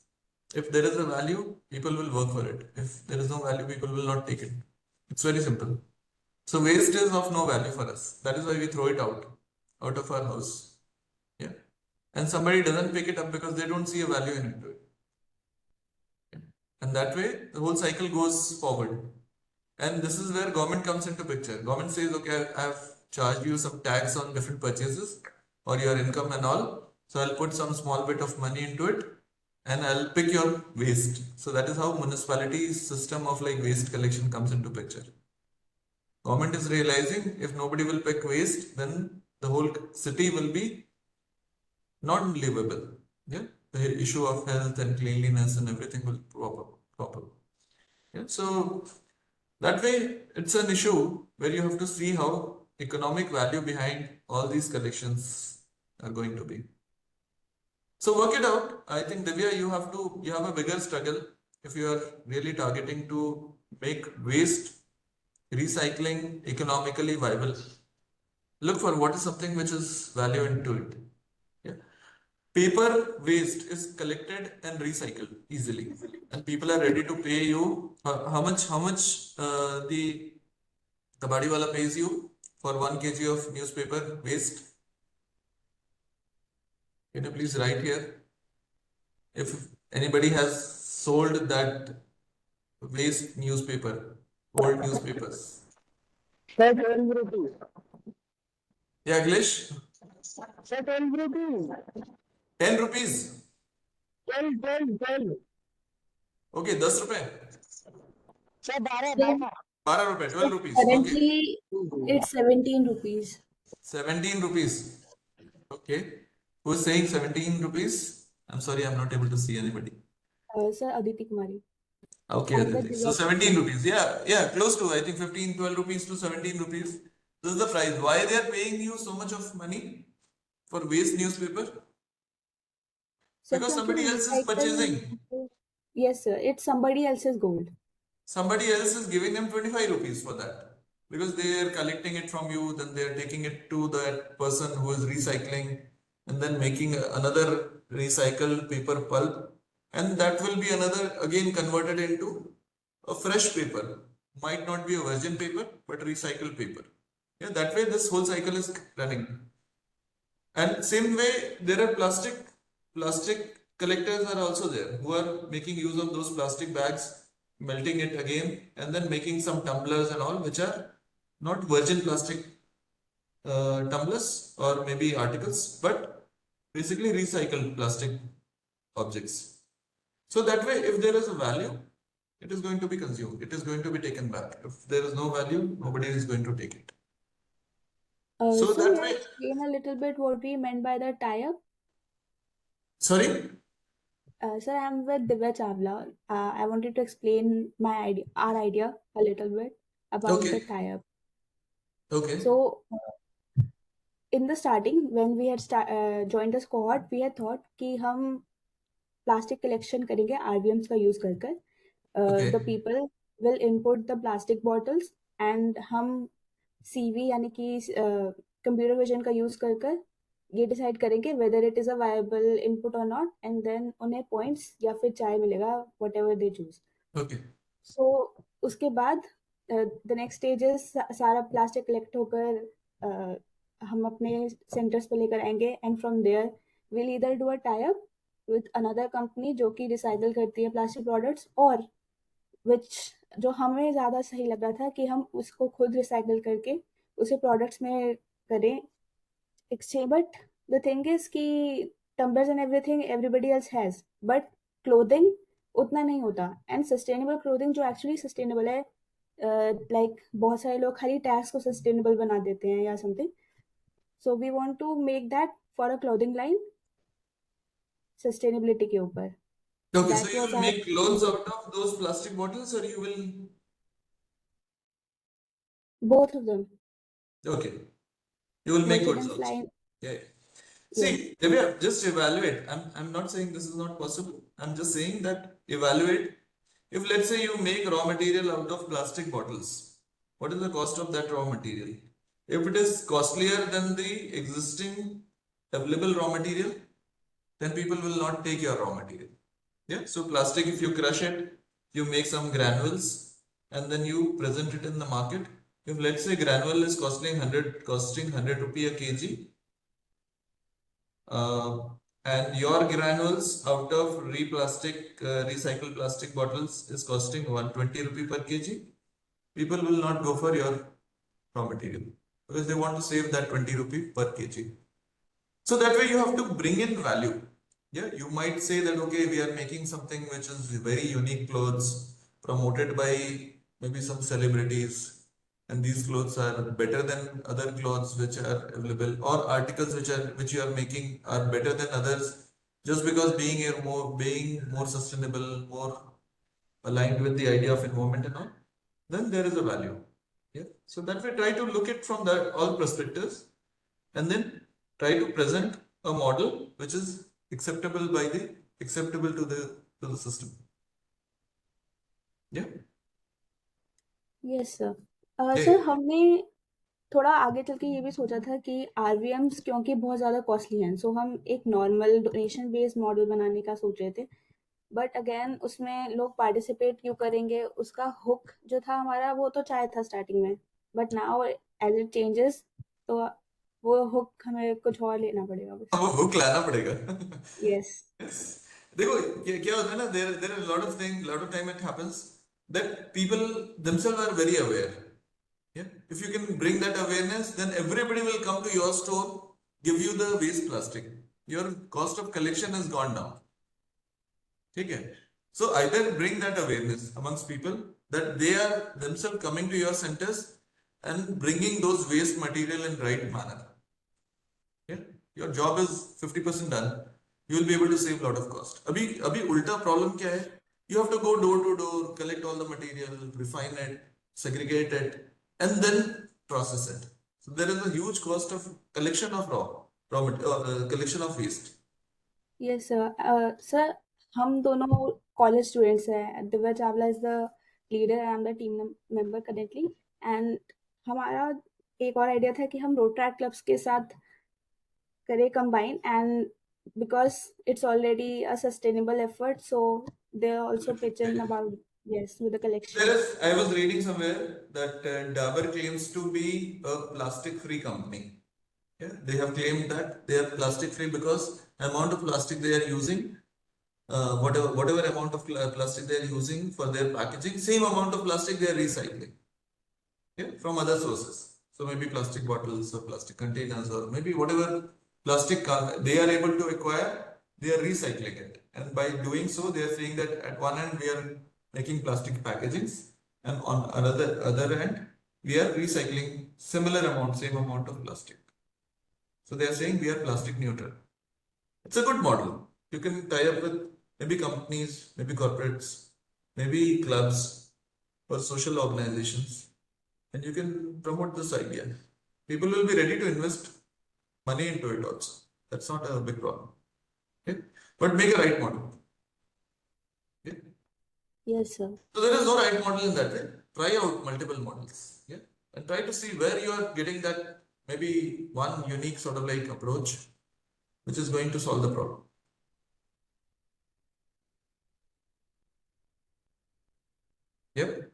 If there is a value, people will work for it. If there is no value, people will not take it. It's very simple. So waste is of no value for us. That is why we throw it out of our house. Yeah. And somebody doesn't pick it up because they don't see a value in it. Yeah. And that way the whole cycle goes forward. And this is where government comes into picture. Government says, okay, I have charged you some tax on different purchases or your income and all. So I'll put some small bit of money into it and I'll pick your waste. So that is how municipality's system of like waste collection comes into picture. Government is realizing if nobody will pick waste, then the whole city will be not livable. Yeah, the issue of health and cleanliness and everything will proper. Yeah, so that way it's an issue where you have to see how economic value behind all these collections are going to be. So work it out. I think Divya, you have a bigger struggle if you are really targeting to make waste recycling economically viable. Look for what is something which is value into it. Yeah. Paper waste is collected and recycled easily, and people are ready to pay you how much the kabadi pays you for 1 kg of newspaper waste. Can you please write here if anybody has sold that waste newspaper, old newspapers? Sir, 12 rupees. Yeah, Glish? Sir, 12 rupees. 10 rupees. 12. Okay, 10 रुपए. Sir, 12, Sir, 12 रुपए, 12 rupees. Okay. currently it's 17 rupees. 17 rupees. Okay. Who's saying 17 rupees? I'm sorry, I'm not able to see anybody. Sir, Aditi Kumari. Okay, I'm the Aditi. So Divya 17 Kumari. rupees. Yeah, close to, I think 15, 12 rupees to 17 rupees. This is the price. Why they are paying you so much of money for waste newspaper? Sir, Because क्योंकि somebody वो else is purchasing. recycle. Yes, sir. It's somebody else's gold. Somebody else is giving them 25 rupees for that. Because they are collecting it from you, then they are taking it to that person who is recycling and then making another recycled paper pulp. And that will be another, again converted into a fresh paper. Might not be a virgin paper, but recycled paper. Yeah, that way this whole cycle is running. And same way, there are plastic collectors are also there who are making use of those plastic bags, melting it again, and then making some tumblers and all, which are not virgin plastic tumblers or maybe articles, but basically recycled plastic objects. So that way, if there is a value, it is going to be consumed. It is going to be taken back. If there is no value, nobody is going to take it. So Sir, that may I way, explain a little bit what we meant by the tie-up? sorry. Sir, I'm with Divya Chawla. I wanted to explain our idea a little bit about the Okay. tie-up. Okay. So, in the starting, when we had joined this cohort, we had thought कि हम plastic collection करेंगे RVMs का use कर कर. Okay. The people will input the plastic bottles and हम CV यानी कि computer vision का use कर कर ये decide करेंगे whether it is a viable input or not, and then उन्हें points या फिर चाय मिलेगा, whatever they choose. Okay. So उसके बाद the next stage is सारा plastic collect होकर हम अपने centers पे लेकर आएंगे, and from there we'll either do a tie-up with another company जो कि recycle करती है plastic products, or which जो हमें ज़्यादा सही लग रहा था कि हम उसको खुद recycle करके उसे products में करें exchange. But the thing is कि tumblers and everything everybody else has, but clothing उतना नहीं होता. And sustainable clothing जो actually sustainable है, like बहुत सारे लोग खाली tags को sustainable बना देते हैं या something. So we want to make that for a clothing line sustainability के ऊपर. Okay, so That you was will our make clothes out of those plastic bottles, or you will. both of them, Okay, you will make virgin goods and also. flying. Yeah. Yes. See, Divya, just evaluate. I'm not saying this is not possible. I'm just saying that evaluate. If let's say you make raw material out of plastic bottles, what is the cost of that raw material? If it is costlier than the existing available raw material, then people will not take your raw material. Yeah, so plastic, if you crush it, you make some granules and then you present it in the market. If let's say granule is costing 100 rupee a kg, and your granules out of recycled plastic bottles is costing 120 rupee per kg, people will not go for your raw material because they want to save that 20 rupee per kg. So that way you have to bring in value. Yeah, you might say that, okay, we are making something which is very unique clothes promoted by maybe some celebrities, and these clothes are better than other clothes which are available, or articles which you are making are better than others just because being more sustainable, more aligned with the idea of environment and all, then there is a value. Yeah. So that way try to look at from that all perspectives and then try to present a model which is acceptable to the system. Yeah. Yes sir. Yeah. Sir हमने थोड़ा आगे चल के ये भी सोचा था कि RVMs क्योंकि बहुत ज़्यादा कॉस्टली हैं, सो हम एक नॉर्मल डोनेशन बेस्ड मॉडल बनाने का सोच रहे थे. बट अगेन उसमें लोग पार्टिसिपेट क्यों करेंगे, उसका हुक जो था हमारा वो तो चाय था स्टार्टिंग में, but now as it changes तो वो हुक हमें कुछ और लेना पड़ेगा बस. वो हुक लाना पड़ेगा. यस. देखो क्या होता है ना, there are a lot of things, lot of time it happens that people themselves are very aware. Yeah, if you can bring that awareness, then everybody will come to your store, give you the waste plastic. your cost of collection has gone down. Okay. So either bring that awareness amongst people that they are themselves coming to your centers and bringing those waste material in right manner. Yeah. Your job is 50% done. You will be able to save a lot of cost. Abhi ulta problem kya hai? You have to go door to door, collect all the material, refine it, segregate it, and then process it. So there is a huge cost of collection of collection of waste. Yes, sir. Sir, हम दोनों college students हैं. Divya Chawla is the leader and I'm the team member currently. And हमारा एक और idea था कि हम road track clubs के साथ करें combine, and because it's already a sustainable effort, so they also pitch in about, yes, with the collection. I was reading somewhere that Dabur claims to be a plastic-free company. Yeah, they have claimed that they are plastic-free because amount of plastic they are using, whatever amount of plastic they are using for their packaging, same amount of plastic they are recycling. Yeah, from other sources. So maybe plastic bottles or plastic containers or maybe whatever plastic they are able to acquire, they are recycling it. And by doing so, they are saying that at one end we are making plastic packagings, and on other end we are recycling same amount of plastic. So they are saying we are plastic neutral. It's a good model. You can tie up with maybe companies, maybe corporates, maybe clubs or social organizations, and you can promote this idea. People will be ready to invest money into it also. That's not a big problem. Okay? But make a right model. Okay? Yes, sir. So there is no right model in that way. Try out multiple models. Yeah? And try to see where you are getting that maybe one unique sort of like approach which is going to solve the problem. Yep.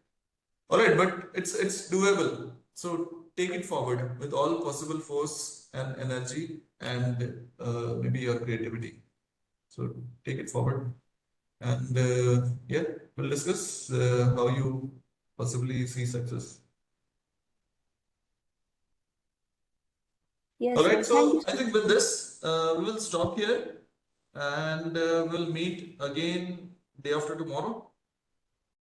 All right, but it's doable. So take it forward with all possible force and energy and maybe your creativity. So take it forward, and yeah, we'll discuss how you possibly see success. Yes, All sir. right, Thank so you, I sir. think with this, we will stop here, and we'll meet again day after tomorrow.